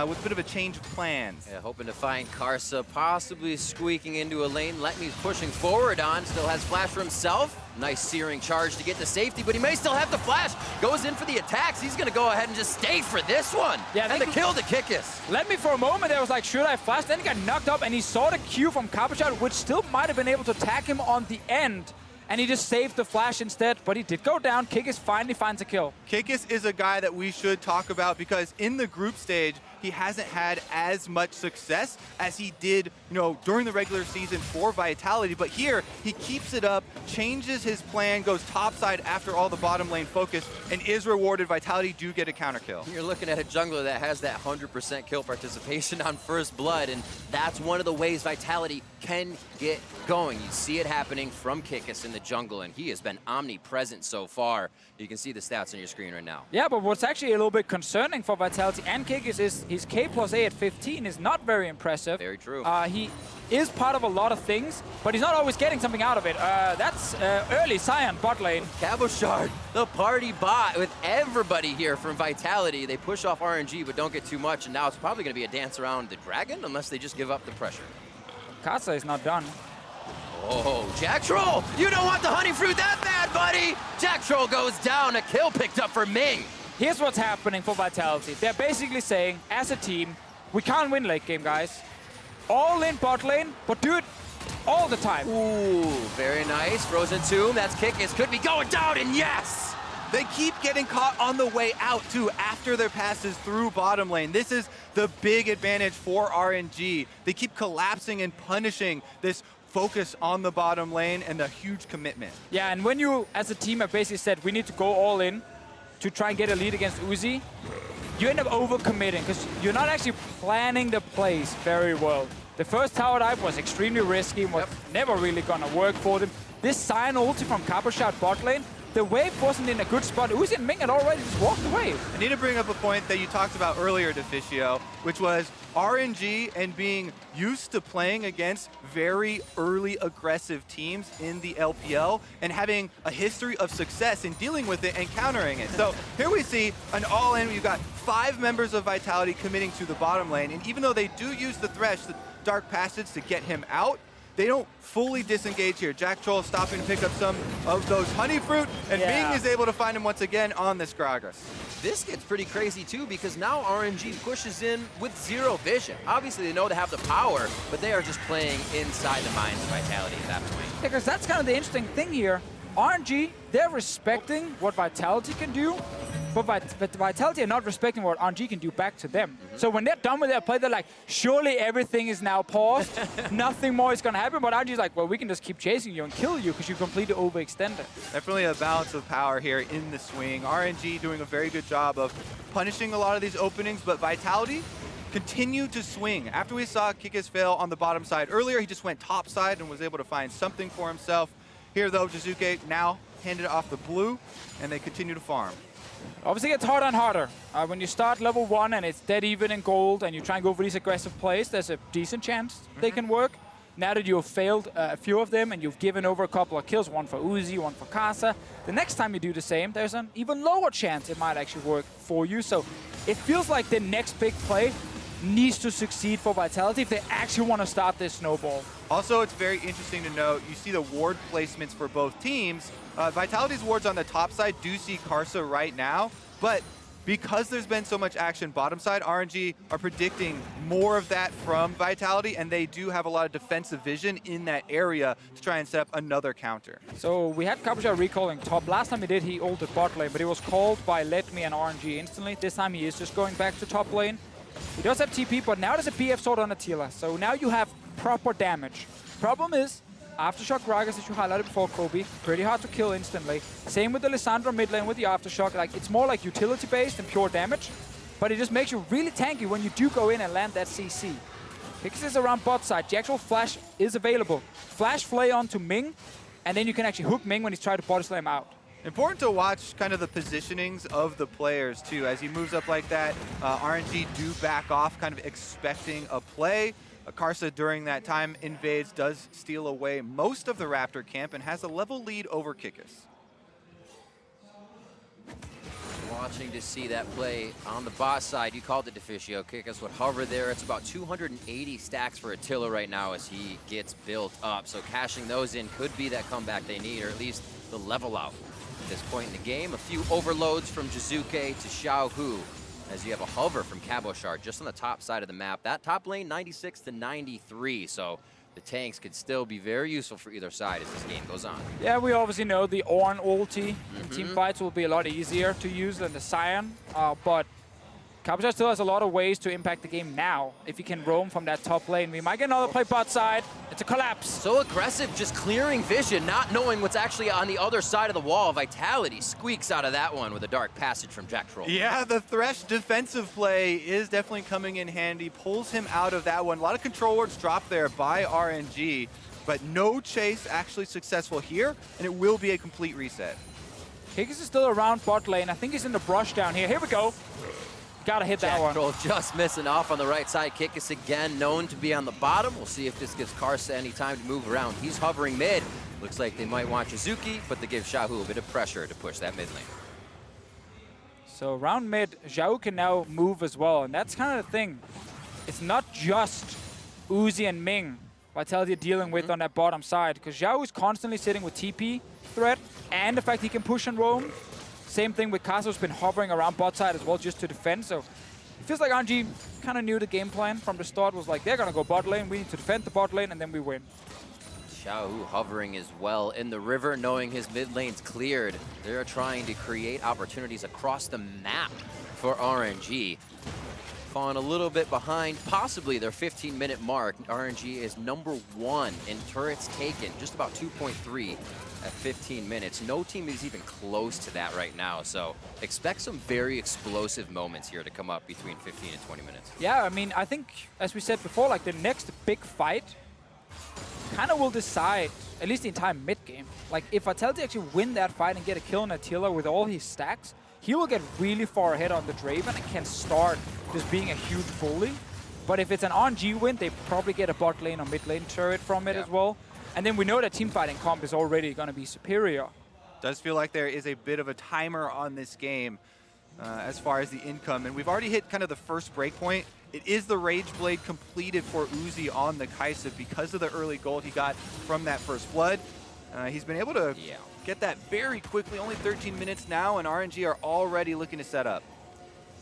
with a bit of a change of plans. Yeah, hoping to find Karsa possibly squeaking into a lane. Letme's pushing forward on, still has flash for himself. Nice searing charge to get to safety, but he may still have the flash. Goes in for the attacks. He's going to go ahead and just stay for this one. Yeah, and the kill to Kikis. Letme for a moment there was like, should I flash? Then he got knocked up, and he saw the Q from Cabochard, which still might have been able to attack him on the end. And he just saved the flash instead, but he did go down. Kikis finally finds a kill. Kikis is a guy that we should talk about, because in the group stage, he hasn't had as much success as he did, during the regular season for Vitality. But here, he keeps it up, changes his plan, goes topside after all the bottom lane focus, and is rewarded. Vitality do get a counter kill. You're looking at a jungler that has that 100% kill participation on first blood, and that's one of the ways Vitality can get going. You see it happening from Kikis in the jungle, and he has been omnipresent so far. You can see the stats on your screen right now. Yeah, but what's actually a little bit concerning for Vitality and Kikis is his K+A at 15 is not very impressive. Very true. is part of a lot of things, but he's not always getting something out of it. That's early Sion bot lane. Cabochard, the party bot with everybody here from Vitality. They push off RNG, but don't get too much, and now it's probably going to be a dance around the dragon unless they just give up the pressure. Karsa is not done. Oh, Jactroll! You don't want the honey fruit that bad, buddy! Jactroll goes down, a kill picked up for Ming. Here's what's happening for Vitality. They're basically saying, as a team, we can't win late game, guys. All in bot lane, but do it all the time. Ooh, very nice. Frozen Tomb, that's Kikis, could be going down, and yes! They keep getting caught on the way out, too, after their passes through bottom lane. This is the big advantage for RNG. They keep collapsing and punishing this focus on the bottom lane and the huge commitment. Yeah, and when you, as a team, have basically said, we need to go all in to try and get a lead against Uzi, you end up overcommitting because you're not actually planning the plays very well. The first tower dive was extremely risky and was never really gonna work for them. This Sion ulti from Cabochard bot lane, the wave wasn't in a good spot. Uzi and Ming had already just walked away. I need to bring up a point that you talked about earlier, Deficio, which was RNG and being used to playing against very early aggressive teams in the LPL and having a history of success in dealing with it and countering it. So here we see an all-in. You've got 5 members of Vitality committing to the bottom lane, and even though they do use the Thresh, the Dark Passage, to get him out, they don't fully disengage here. Jactroll stopping to pick up some of those honey fruit, and Ming is able to find him once again on this Gragas. This gets pretty crazy too, because now RNG pushes in with zero vision. Obviously they know they have the power, but they are just playing inside the minds of Vitality at that point. Because that's kind of the interesting thing here. RNG, they're respecting what Vitality can do, but Vitality are not respecting what RNG can do back to them. So when they're done with their play, they're like, surely everything is now paused, nothing more is gonna happen, but RNG's like, well, we can just keep chasing you and kill you because you completely overextended. Definitely a balance of power here in the swing. RNG doing a very good job of punishing a lot of these openings, but Vitality continue to swing. After we saw Kikis fail on the bottom side earlier, he just went top side and was able to find something for himself. Here though, Jiizuké now handed off the blue, and they continue to farm. Obviously, it's harder and harder. When you start level 1 and it's dead even in gold and you try and go for these aggressive plays, there's a decent chance they can work. Now that you've failed a few of them and you've given over a couple of kills, one for Uzi, one for Karsa, the next time you do the same, there's an even lower chance it might actually work for you. So it feels like the next big play needs to succeed for Vitality if they actually want to start this snowball. Also, it's very interesting to note, you see the ward placements for both teams. Vitality's wards on the top side do see Karsa right now, but because there's been so much action bottom side, RNG are predicting more of that from Vitality, and they do have a lot of defensive vision in that area to try and set up another counter. So we had Cabochard recalling top. Last time he did, he ulted bot lane, but he was called by Letme and RNG instantly. This time he is just going back to top lane. He does have TP, but now there's a BF sword on Attila, so now you have proper damage. Problem is, Aftershock Gragas, as you highlighted before, Kobe, pretty hard to kill instantly. Same with the Lissandra mid lane with the Aftershock. Like, it's more like utility-based than pure damage, but it just makes you really tanky when you do go in and land that CC. Kikis is around bot side. Jactroll flash is available. Flash flay onto Ming, and then you can actually hook Ming when he's trying to body slam out. Important to watch kind of the positionings of the players too. As he moves up like that, RNG do back off, kind of expecting a play. Karsa during that time invades, does steal away most of the Raptor camp and has a level lead over Kikis. Watching to see that play on the bot side. You called it, Deficio. Kikis would hover there. It's about 280 stacks for Attila right now as he gets built up. So cashing those in could be that comeback they need, or at least the level out. At this point in the game, a few overloads from Jiizuké to Xiaohu, as you have a hover from Cabochard just on the top side of the map. That top lane, 96 to 93, so the tanks could still be very useful for either side as this game goes on. Yeah, we obviously know the Ornn ulti in team fights will be a lot easier to use than the Sion, but Cabochard still has a lot of ways to impact the game now. If he can roam from that top lane, we might get another play bot side. It's a collapse. So aggressive, just clearing vision, not knowing what's actually on the other side of the wall. Vitality squeaks out of that one with a dark passage from Jactroll. Yeah, the Thresh defensive play is definitely coming in handy. Pulls him out of that one. A lot of control wards dropped there by RNG, but no chase actually successful here, and it will be a complete reset. Kikis is still around bot lane. I think he's in the brush down here. Here we go. Gotta hit that one. Jactroll just missing off on the right side. Kikis again, known to be on the bottom. We'll see if this gives Karsa any time to move around. He's hovering mid. Looks like they might want Jiizuké, but they give Xiaohu a bit of pressure to push that mid lane. So around mid, Zhao can now move as well, and that's kind of the thing. It's not just Uzi and Ming Vitality are dealing with on that bottom side, because Xiaohu is constantly sitting with TP threat, and the fact he can push and roam. Same thing with Karsa, who's been hovering around bot side as well just to defend. So it feels like RNG kind of knew the game plan from the start. Was like, they're gonna go bot lane, we need to defend the bot lane, and then we win. Xiaohu hovering as well in the river, knowing his mid lane's cleared. They're trying to create opportunities across the map for RNG. Falling a little bit behind, possibly their 15-minute mark. RNG is #1 in turrets taken, just about 2.3 at 15 minutes. No team is even close to that right now, so expect some very explosive moments here to come up between 15 and 20 minutes. Yeah, I mean, I think, as we said before, like the next big fight kind of will decide, at least the entire mid game. Like, if Vitality actually win that fight and get a kill on Attila with all his stacks, he will get really far ahead on the Draven and can start just being a huge bully. But if it's an RNG win, they probably get a bot lane or mid lane turret from it as well. And then we know that team fighting comp is already going to be superior. Does feel like there is a bit of a timer on this game as far as the income. And we've already hit kind of the first breakpoint. It is the Rage Blade completed for Uzi on the Kaisa because of the early gold he got from that first blood. He's been able to get that very quickly, only 13 minutes now, and RNG are already looking to set up.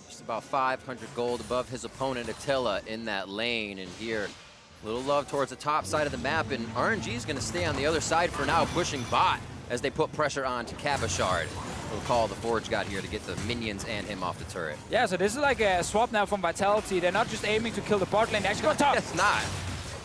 Just about 500 gold above his opponent Attila in that lane, and here, little love towards the top side of the map, and RNG is going to stay on the other side for now, pushing bot as they put pressure on to Cabochard. We'll call the Forge God here to get the minions and him off the turret. Yeah, so this is like a swap now from Vitality. They're not just aiming to kill the bot lane, they actually go top. It's not.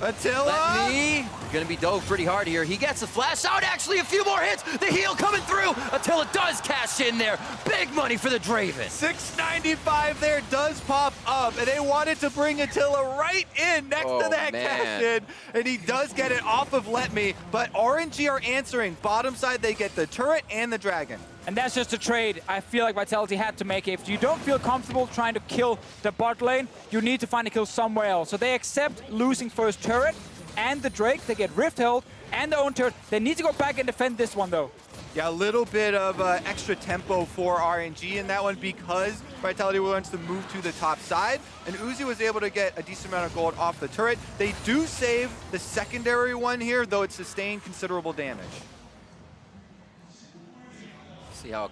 Attila! Letme gonna be dove pretty hard here. He gets the flash out, actually a few more hits. The heal coming through. Attila does cash in there. Big money for the Draven. 695 there does pop up, and they wanted to bring Attila right in next to that cash in, and he does get it off of Letme, but RNG are answering. Bottom side, they get the turret and the dragon. And that's just a trade I feel like Vitality had to make. If you don't feel comfortable trying to kill the bot lane, you need to find a kill somewhere else. So they accept losing first turret and the Drake. They get Rift held and their own turret. They need to go back and defend this one, though. Yeah, a little bit of extra tempo for RNG in that one because Vitality wants to move to the top side, and Uzi was able to get a decent amount of gold off the turret. They do save the secondary one here, though it sustained considerable damage. See how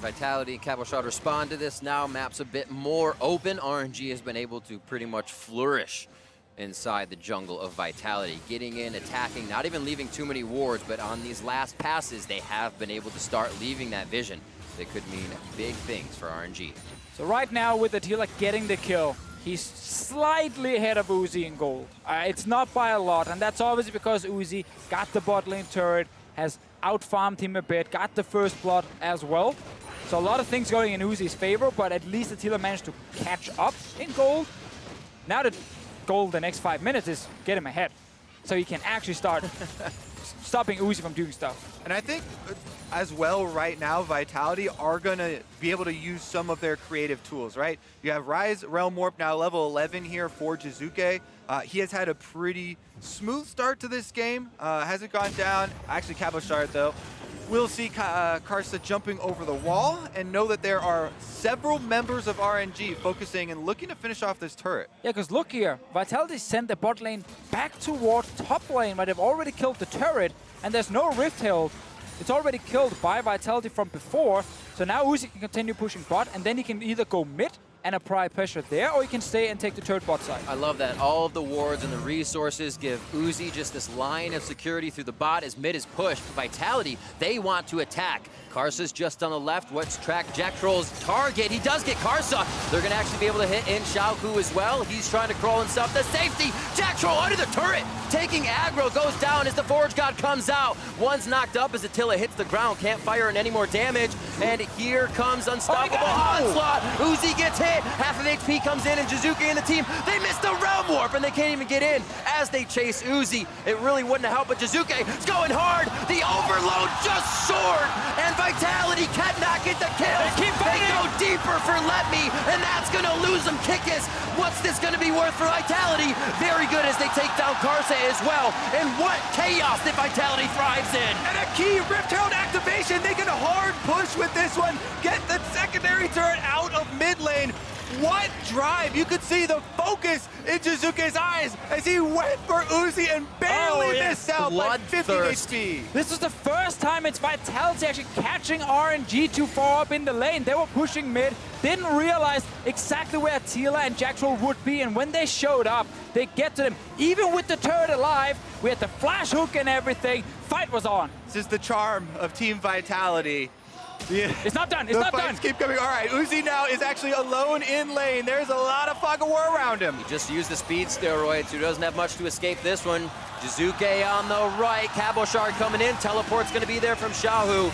Vitality and Cabochard respond to this now. Map's a bit more open. RNG has been able to pretty much flourish inside the jungle of Vitality. Getting in, attacking, not even leaving too many wards, but on these last passes, they have been able to start leaving that vision. That could mean big things for RNG. So right now with Attila getting the kill, he's slightly ahead of Uzi in gold. It's not by a lot, and that's obviously because Uzi got the bot lane turret, has out-farmed him a bit, got the first blood as well. So a lot of things going in Uzi's favor, but at least Attila managed to catch up in gold. Now the goal the next 5 minutes is get him ahead, so he can actually start stopping Uzi from doing stuff. And I think as well right now, Vitality are going to be able to use some of their creative tools, right? You have Ryze, Realm Warp now level 11 here for Jiizuké. He has had a pretty smooth start to this game. Hasn't gone down. Actually, Cabochard, though. We'll see Karsa jumping over the wall and know that there are several members of RNG focusing and looking to finish off this turret. Yeah, because look here. Vitality sent the bot lane back toward top lane, but they've already killed the turret, and there's no Rift held. It's already killed by Vitality from before, so now Uzi can continue pushing bot, and then he can either go mid and apply pressure there, or he can stay and take the turret bot side. I love that. All of the wards and the resources give Uzi just this line of security through the bot as mid is pushed. Vitality, they want to attack. Karsa's just on the left. Let's track Jactroll's target. He does get Karsa. They're going to actually be able to hit in Xiaohu as well. He's trying to crawl himself to safety. Jactroll under the turret, taking aggro, goes down as the Forge God comes out. One's knocked up as Attila hits the ground. Can't fire in any more damage. And here comes unstoppable onslaught. Uzi gets hit. it. Half of HP comes in, and Jiizuké and the team, they missed the realm warp, and they can't even get in as they chase Uzi. It really wouldn't have helped, but Jiizuké is going hard. The overload just soared, and Vitality cannot get the kill. They go deeper for Letme, and that's gonna lose them Kikis. What's this gonna be worth for Vitality? Very good as they take down Karsa as well. And what chaos that Vitality thrives in. And a key Rift Herald activation. They can hard push with this one. Get the secondary turret out of mid lane. What drive! You could see the focus in Jiizuké's eyes as he went for Uzi and barely missed out by 50 HP. This is the first time it's Vitality actually catching RNG too far up in the lane. They were pushing mid, didn't realize exactly where Attila and Jactroll would be, and when they showed up, they get to them. Even with the turret alive, we had the flash hook and everything, fight was on. This is the charm of Team Vitality. Yeah. It's not done, it's not done. The fights keep coming. All right, Uzi now is actually alone in lane. There's a lot of fog of war around him. He just used the speed steroids, who doesn't have much to escape this one. Jiizuké on the right, Cabochard coming in. Teleport's gonna be there from Xiaohu.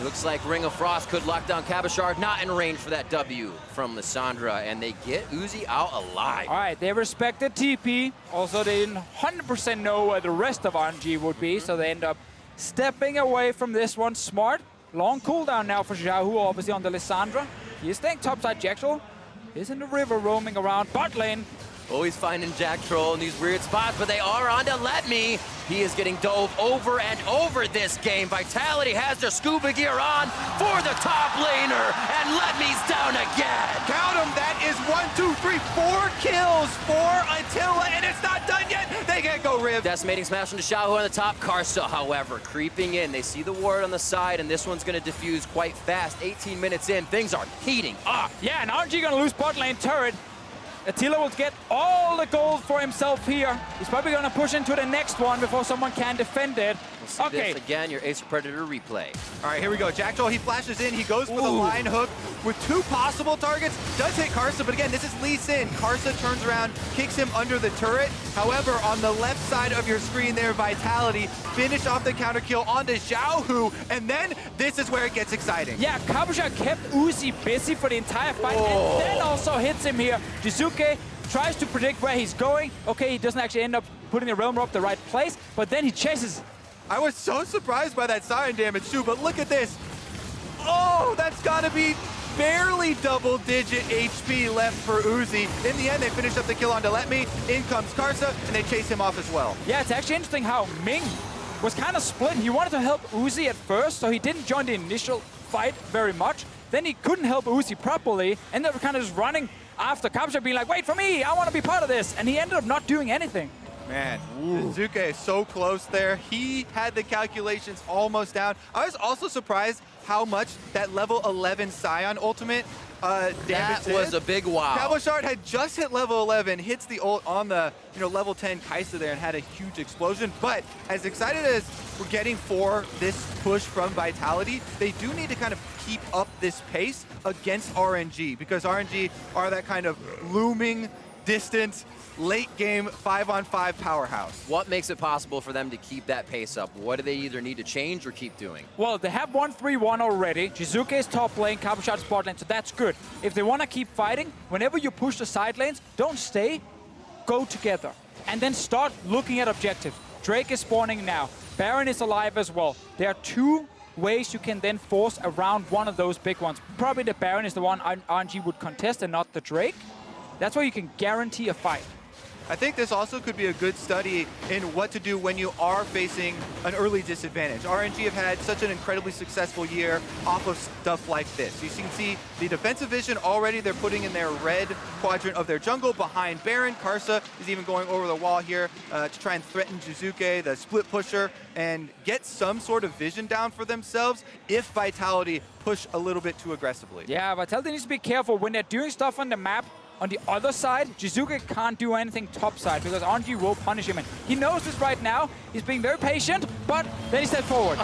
It looks like Ring of Frost could lock down Cabochard, not in range for that W from Lissandra, and they get Uzi out alive. All right, they respected TP. Also, they didn't 100% know where the rest of RNG would be, so they end up stepping away from this one. Smart. Long cooldown now for Xiaohu, obviously on the Lissandra. He is staying topside. Jactroll is in the river roaming around bot lane. Always finding Jactroll in these weird spots, but they are on to Letme. He is getting dove over and over this game. Vitality has their scuba gear on for the top laner, and Letme's down again. Count them, that is 1, 2, 3, 4 kills for Attila, and it's not done yet. They can't go Riv. Decimating smash into Xiaohu on the top. Karsa, however, creeping in. They see the ward on the side, and this one's gonna diffuse quite fast. 18 minutes in, things are heating up. Yeah, and RNG gonna lose bot lane turret. Attila will get all the gold for himself here. He's probably gonna push into the next one before someone can defend it. We'll see this again, your Ace Predator replay. All right, here we go. Jactroll, he flashes in. He goes for the line hook with 2 possible targets. Does hit Karsa, but again, this is Lee Sin. Karsa turns around, kicks him under the turret. However, on the left side of your screen there, Vitality finish off the counter kill onto Xiaohu, and then this is where it gets exciting. Yeah, Cabochard kept Uzi busy for the entire fight, and then also hits him here. Jiizuké tries to predict where he's going. Okay, he doesn't actually end up putting the realm rope the right place, but then he chases. I was so surprised by that Sion damage too, but look at this. Oh, that's gotta be barely double-digit HP left for Uzi. In the end, they finish up the kill onto Letme. In comes Karsa, and they chase him off as well. Yeah, it's actually interesting how Ming was kind of split. He wanted to help Uzi at first, so he didn't join the initial fight very much. Then he couldn't help Uzi properly, and they were kind of just running after Cabochard, being like, wait for me, I want to be part of this. And he ended up not doing anything. Man, Jiizuké is so close there. He had the calculations almost down. I was also surprised how much that level 11 Sion ultimate damage That was a big wow. Cabochard had just hit level 11, hits the ult on the level 10 Kaisa there and had a huge explosion. But as excited as we're getting for this push from Vitality, they do need to kind of keep up this pace against RNG, because RNG are that kind of looming, distant, late game 5-on-5 powerhouse. What makes it possible for them to keep that pace up? What do they either need to change or keep doing? Well, they have 1-3-1 already. Jiizuké is top lane, Cabochard's bot lane, so that's good. If they want to keep fighting, whenever you push the side lanes, don't stay, go together. And then start looking at objectives. Drake is spawning now. Baron is alive as well. There are 2 ways you can then force around one of those big ones. Probably the Baron is the one RNG would contest and not the Drake. That's where you can guarantee a fight. I think this also could be a good study in what to do when you are facing an early disadvantage. RNG have had such an incredibly successful year off of stuff like this. You can see the defensive vision already. They're putting in their red quadrant of their jungle behind Baron. Karsa is even going over the wall here to try and threaten Jiizuké, the split pusher, and get some sort of vision down for themselves if Vitality push a little bit too aggressively. Yeah, Vitality needs to be careful when they're doing stuff on the map. On the other side, Jiizuké can't do anything topside because RNG will punish him. And he knows this right now. He's being very patient, but then he steps forward.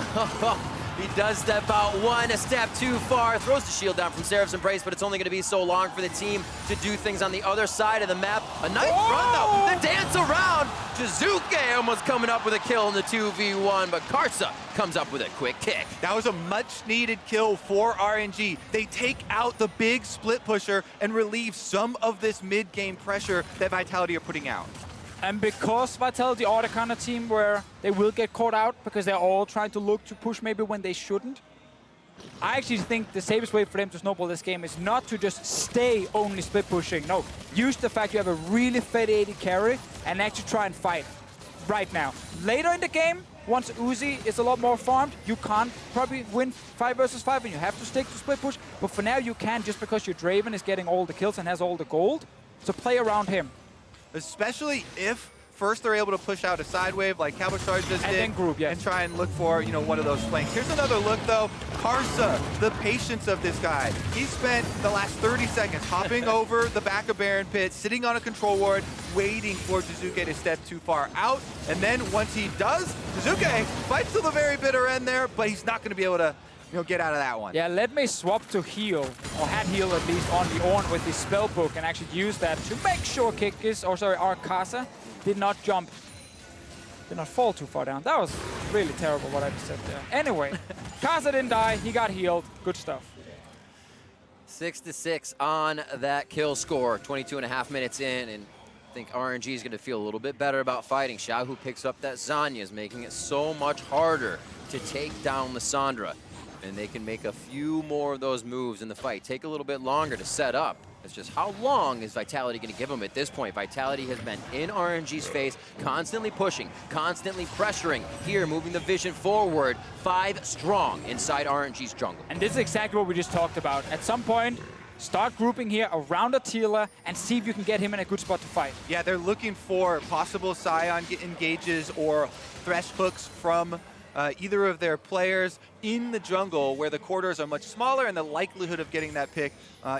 He does step out one, a step too far, throws the shield down from Seraph's Embrace, but it's only gonna be so long for the team to do things on the other side of the map. A nice run though, the dance around. Jiizuké almost coming up with a kill in the 2v1, but Karsa comes up with a quick kick. That was a much-needed kill for RNG. They take out the big split pusher and relieve some of this mid-game pressure that Vitality are putting out. And because Vitality are the kind of team where they will get caught out because they're all trying to look to push maybe when they shouldn't, I actually think the safest way for them to snowball this game is not to just stay only split pushing. No, use the fact you have a really fed AD carry and actually try and fight right now. Later in the game, once Uzi is a lot more farmed, you can't probably win 5 versus 5 and you have to stick to split push. But for now you can, just because your Draven is getting all the kills and has all the gold. So play around him. Especially if first they're able to push out a side wave like Cabochard just did, then group, yes. and try and look for, you know, one of those flanks. Here's another look though. Karsa, the patience of this guy. He spent the last 30 seconds hopping over the back of Baron Pit, sitting on a control ward, waiting for Jiizuké to step too far out. And then once he does, Jiizuké fights to the very bitter end there, but he's not going to be able to, you know, get out of that one. Yeah, Letme swap to heal, or had heal at least on the Ornn with his spell book and actually use that to make sure Kikis, or sorry, our Karsa did not jump, did not fall too far down. That was really terrible what I just said there. Anyway, Karsa didn't die, he got healed, good stuff. 6-6 on that kill score, 22.5 minutes in, and I think RNG is gonna feel a little bit better about fighting. Xiaohu picks up that Zhonya's, making it so much harder to take down Lissandra. And they can make a few more of those moves in the fight. Take a little bit longer to set up. It's just how long is Vitality going to give them at this point? Vitality has been in RNG's face, constantly pushing, constantly pressuring. Here, moving the vision forward, 5 strong inside RNG's jungle. And this is exactly what we just talked about. At some point, start grouping here around Attila and see if you can get him in a good spot to fight. Yeah, they're looking for possible Sion engages or Thresh hooks from either of their players in the jungle where the corridors are much smaller and the likelihood of getting that pick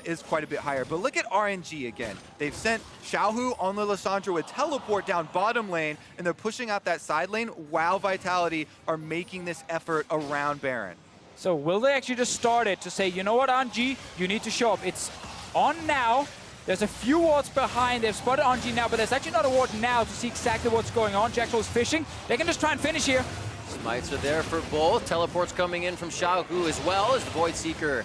is quite a bit higher. But look at RNG again. They've sent Xiaohu on the Lissandra with teleport down bottom lane, and they're pushing out that side lane while Vitality are making this effort around Baron. So will they actually just start it to say, you know what, RNG, you need to show up. It's on now. There's a few wards behind. They've spotted RNG now, but there's actually not a ward now to see exactly what's going on. Jactroll is fishing. They can just try and finish here. Smites are there for both. Teleports coming in from Xiaohu as well as the Void Seeker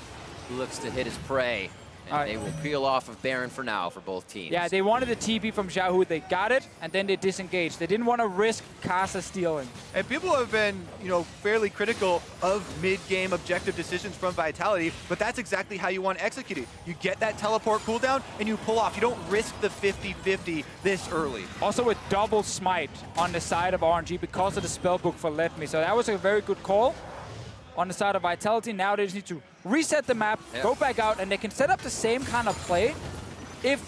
looks to hit his prey. And they will peel off of Baron for now for both teams. Yeah, they wanted the TP from Xiaohu. They got it, and then they disengaged. They didn't want to risk Karsa stealing. And people have been, you know, fairly critical of mid-game objective decisions from Vitality, but that's exactly how you want to execute it. You get that teleport cooldown, and you pull off. You don't risk the 50-50 this early. Also with double smite on the side of RNG because of the spellbook for Letme. So that was a very good call on the side of Vitality. Now they just need to reset the map, go back out, and they can set up the same kind of play if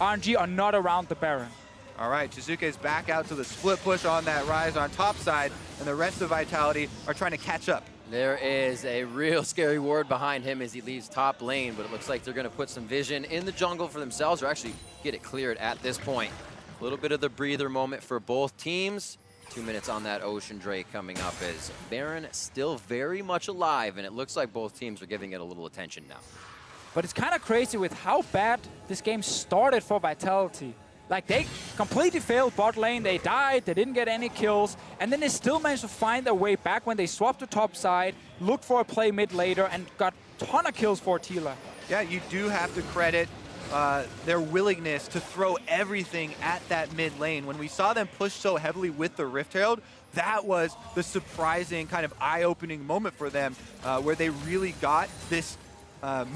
RNG are not around the Baron. All right, Jiizuké's back out to the split push on that Ryze on top side, and the rest of Vitality are trying to catch up. There is a real scary ward behind him as he leaves top lane, but it looks like they're going to put some vision in the jungle for themselves, or actually get it cleared at this point. A little bit of the breather moment for both teams. 2 minutes on that Ocean Drake coming up as Baron still very much alive, and it looks like both teams are giving it a little attention now. But it's kind of crazy with how bad this game started for Vitality. Like, they completely failed bot lane, they died, they didn't get any kills, and then they still managed to find their way back when they swapped to top side, looked for a play mid later, and got a ton of kills for Attila. Yeah, you do have to credit their willingness to throw everything at that mid lane. When we saw them push so heavily with the Rift Herald, that was the surprising kind of eye-opening moment for them where they really got this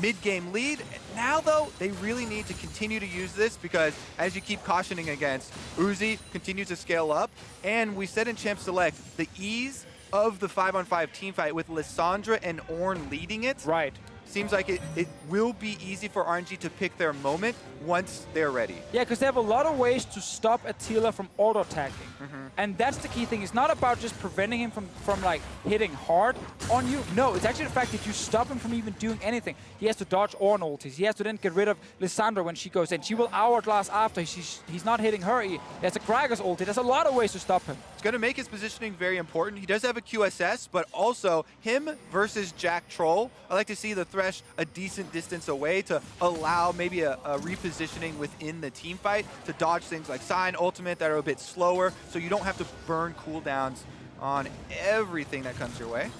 mid-game lead. Now, though, they really need to continue to use this because, as you keep cautioning against, Uzi continues to scale up. And we said in Champ Select, the ease of the 5-on-5 team fight with Lissandra and Ornn leading it. Right. seems like it will be easy for RNG to pick their moment once they're ready. Yeah, because they have a lot of ways to stop Attila from auto-attacking. And that's the key thing. It's not about just preventing him from like hitting hard on you. No, it's actually the fact that you stop him from even doing anything. He has to dodge Ornn ultis. He has to then get rid of Lissandra when she goes in. She will hourglass after. He's not hitting her. He has a Gragas ulti. There's a lot of ways to stop him. It's going to make his positioning very important. He does have a QSS, but also him versus Jactroll. I like to see the Thresh a decent distance away to allow maybe a repositioning within the team fight to dodge things like Sion ultimate that are a bit slower, so you don't have to burn cooldowns on everything that comes your way.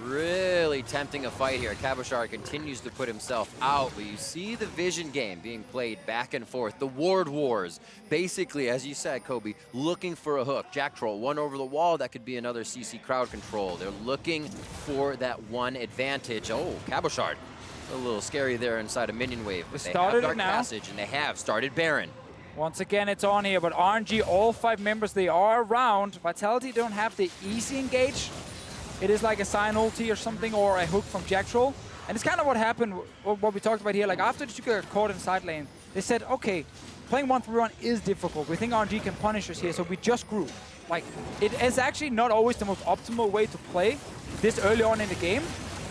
Really tempting a fight here. Cabochard continues to put himself out, but you see the vision game being played back and forth. The ward wars, basically, as you said, Kobe, looking for a hook. Jactroll, one over the wall, that could be another CC crowd control. They're looking for that one advantage. Oh, Cabochard, a little scary there inside a minion wave. But they have Dark Passage, and they have started Baron. Once again, it's on here, but RNG, all 5 members, they are around. Vitality don't have the easy engage. It is like a Sion ulti or something, or a hook from Jactroll. And it's kind of what happened, what we talked about here. Like, after Jiizuké got caught in side lane, they said, okay, playing 1-3-1 is difficult. We think RNG can punish us here, so we just grew. Like, it is actually not always the most optimal way to play this early on in the game.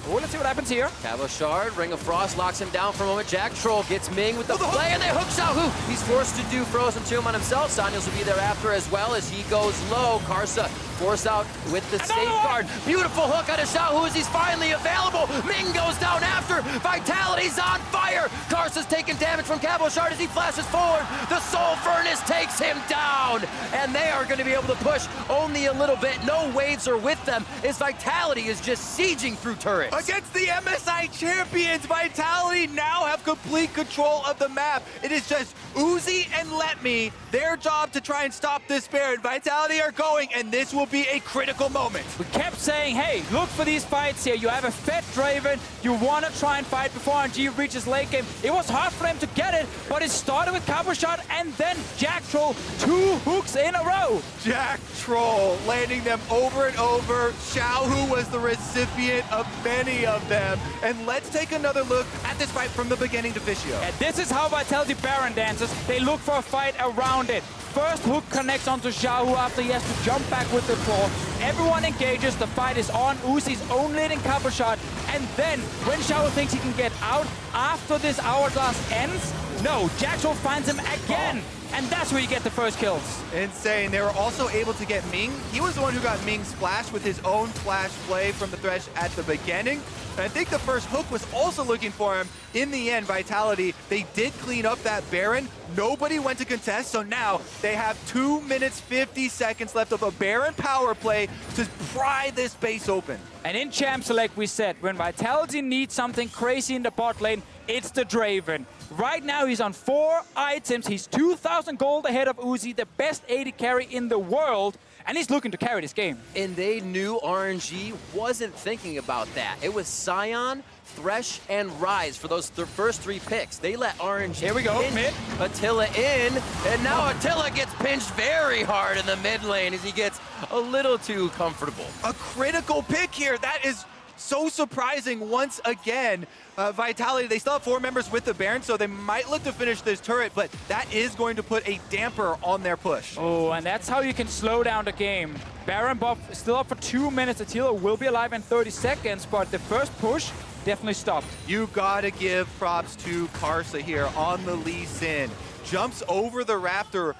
Oh, let's see what happens here. Cabochard, Ring of Frost locks him down for a moment. Jactroll gets Ming with the play, and they hook Xiaohu. He's forced to do Frozen Tomb on himself. Sanyos will be there after as well as he goes low. Karsa forced out with the safeguard. Beautiful hook out of Xiaohu as he's finally available. Ming goes down after. Vitality's on fire. Karsa's taking damage from Cabochard as he flashes forward. The Soul Furnace takes him down, and they are going to be able to push only a little bit. No waves are with them as Vitality is just sieging through turrets. Against the MSI champions, Vitality now have complete control of the map. It is just Uzi and Letme, their job to try and stop this Baron. Vitality are going, and this will be a critical moment. We kept saying, hey, look for these fights here. You have a fed Draven. You want to try and fight before RNG reaches late game. It was hard for them to get it, but it started with Cabochard and then Jactroll. 2 hooks in a row. Jactroll landing them over and over. Xiaohu was the recipient of many of them. And let's take another look at this fight from the beginning to Fischio. And this is how Vitality Baron dances. They look for a fight around it. First hook connects onto Xiaohu after he has to jump back with the claw. Everyone engages, the fight is on. Uzi's only hitting Cabochard. And then, when Xiaohu thinks he can get out, after this hourglass ends, no, Jactroll finds him again. And that's where you get the first kills. Insane. They were also able to get Ming. He was the one who got Ming splashed with his own flash play from the Thresh at the beginning. And I think the first hook was also looking for him. In the end, Vitality, they did clean up that Baron. Nobody went to contest, so now they have 2 minutes, 50 seconds left of a Baron power play to pry this base open. And in Champs, like we said, when Vitality needs something crazy in the bot lane, it's the Draven. Right now, he's on 4 items. He's 2,000 gold ahead of Uzi, the best AD carry in the world. And he's looking to carry this game. And they knew RNG wasn't thinking about that. It was Sion, Thresh, and Ryze for those first 3 picks. They let RNG Here we go, mid. Attila in, and now Attila gets pinched very hard in the mid lane as he gets a little too comfortable. A critical pick here. That is so surprising once again. Vitality, they still have 4 members with the Baron, so they might look to finish this turret, but that is going to put a damper on their push. Oh, and that's how you can slow down the game. Baron buff still up for 2 minutes. Attila will be alive in 30 seconds, but the first push definitely stopped. You gotta give props to Karsa here on the Lee Sin. Jumps over the Raptor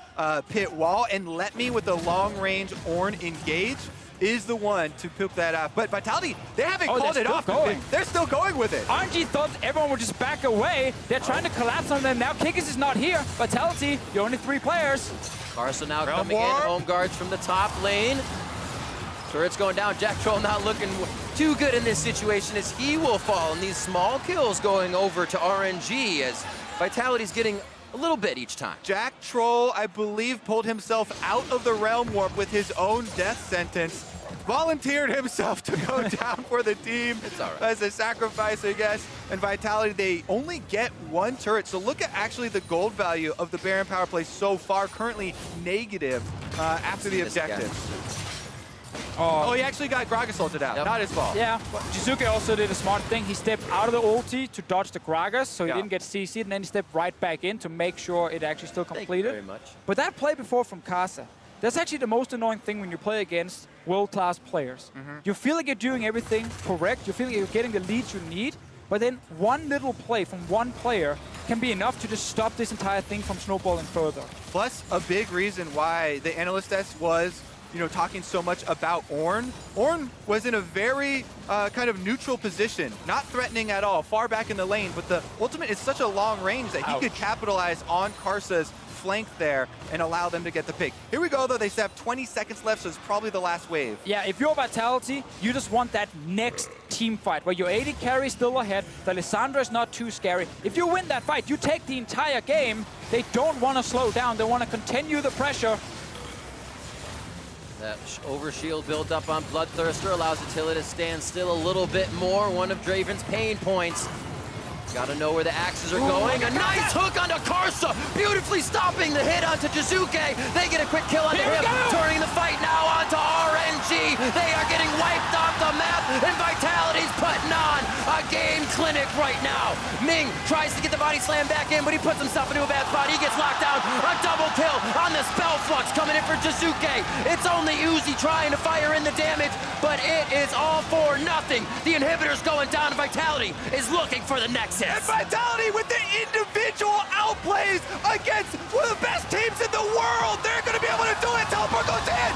pit wall and Letme with the long-range Ornn engage is the one to pick that up. But Vitality, they haven't called it off. They're still going with it. RNG thought everyone would just back away. They're trying to collapse on them now. Kikis is not here. Vitality, you're only 3 players. Karsa now coming in, home guards from the top lane. Turret's going down. Jactroll not looking too good in this situation as he will fall. And these small kills going over to RNG as Vitality's getting a little bit each time. Jactroll, I believe, pulled himself out of the Realm Warp with his own death sentence. Volunteered himself to go down for the team as a sacrifice, I guess. And Vitality, they only get 1 turret. So look at actually the gold value of the Baron power play so far, currently negative after the objective. Oh, he actually got Gragas ulted out. Not his fault. Yeah, but Jiizuké also did a smart thing. He stepped out of the ulti to dodge the Gragas, so he didn't get CC'd, and then he stepped right back in to make sure it actually still completed. Thank you very much. But that play before from Karsa, that's actually the most annoying thing when you play against world-class players. You feel like you're doing everything correct, you feel like you're getting the leads you need, but then one little play from one player can be enough to just stop this entire thing from snowballing further. Plus, a big reason why the analyst desk was, talking so much about Ornn. Ornn was in a very kind of neutral position, not threatening at all, far back in the lane, but the ultimate is such a long range that he could capitalize on Karsa's flank there and allow them to get the pick. Here we go, though. They still have 20 seconds left, so it's probably the last wave. Yeah, if you're Vitality, you just want that next team fight where your AD carry is still ahead, the Lissandra is not too scary. If you win that fight, you take the entire game. They don't want to slow down. They want to continue the pressure. That overshield build up on Bloodthirster allows Attila to stand still a little bit more. One of Draven's pain points. Gotta know where the axes are going. A nice hook onto Karsa, beautifully stopping the hit onto Jiizuké. They get a quick kill onto him, turning the fight now onto RNG. They are getting wiped off the map, and Vitality's putting on a game clinic right now. Ming tries to get the body slam back in, but he puts himself into a bad spot. He gets locked down. A double kill on the spell flux coming in for Jiizuké. It's only Uzi trying to fire in the damage, but it is all for nothing. The inhibitor's going down, and Vitality is looking for the next. And Vitality with the individual outplays against one of the best teams in the world. They're going to be able to do it. Teleport goes in.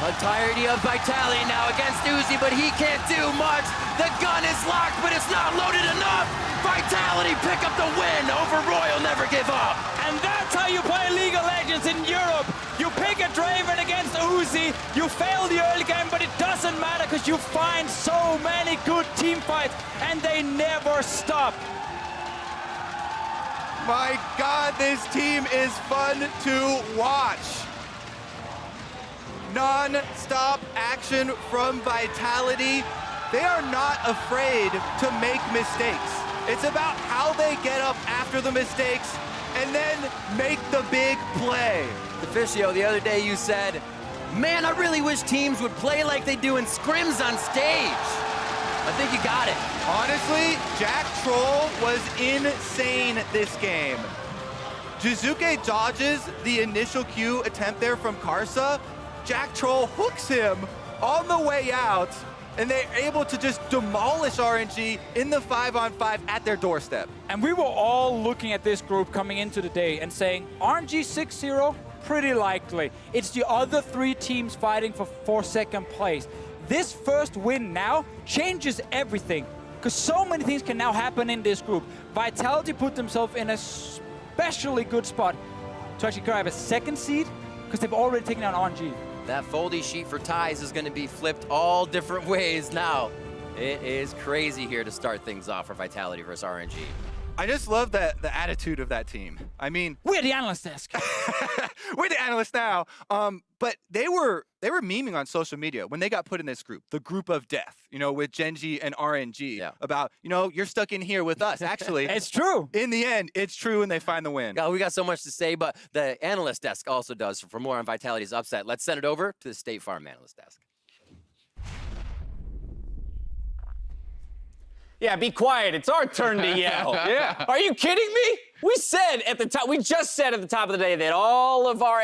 Entirety of Vitality now against Uzi, but he can't do much. The gun is locked, but it's not loaded enough. Vitality pick up the win over Royal Never Give Up. And that's how you play League of Legends in Europe. You pick a Draven against Uzi, you fail the early game, but it doesn't matter because you find so many good team fights, and they never stop. My God, this team is fun to watch. Non-stop action from Vitality. They are not afraid to make mistakes. It's about how they get up after the mistakes and then make the big play. Deficio, the other day you said, man, I really wish teams would play like they do in scrims on stage. I think you got it. Honestly, Jactroll was insane this game. Jiizuké dodges the initial Q attempt there from Karsa. Jactroll hooks him on the way out, and they're able to just demolish RNG in the 5-on-5 at their doorstep. And we were all looking at this group coming into the day and saying, RNG 6-0, pretty likely. It's the other three teams fighting for second place. This first win now changes everything, because so many things can now happen in this group. Vitality put themselves in a especially good spot to actually grab a second seed, because they've already taken down RNG. That foldy sheet for ties is going to be flipped all different ways now. It is crazy here to start things off for Vitality versus RNG. I just love the attitude of that team. I mean, we're the analyst desk. We're the analysts now. But they were memeing on social media when they got put in this group, the group of death, with Gen.G and RNG, about, you're stuck in here with us. Actually, it's true. In the end, it's true, and they find the win. We got so much to say, but the analyst desk also does. For more on Vitality's upset, let's send it over to the State Farm analyst desk. Yeah, be quiet. It's our turn to yell. Yeah. Are you kidding me? We just said at the top of the day that all of our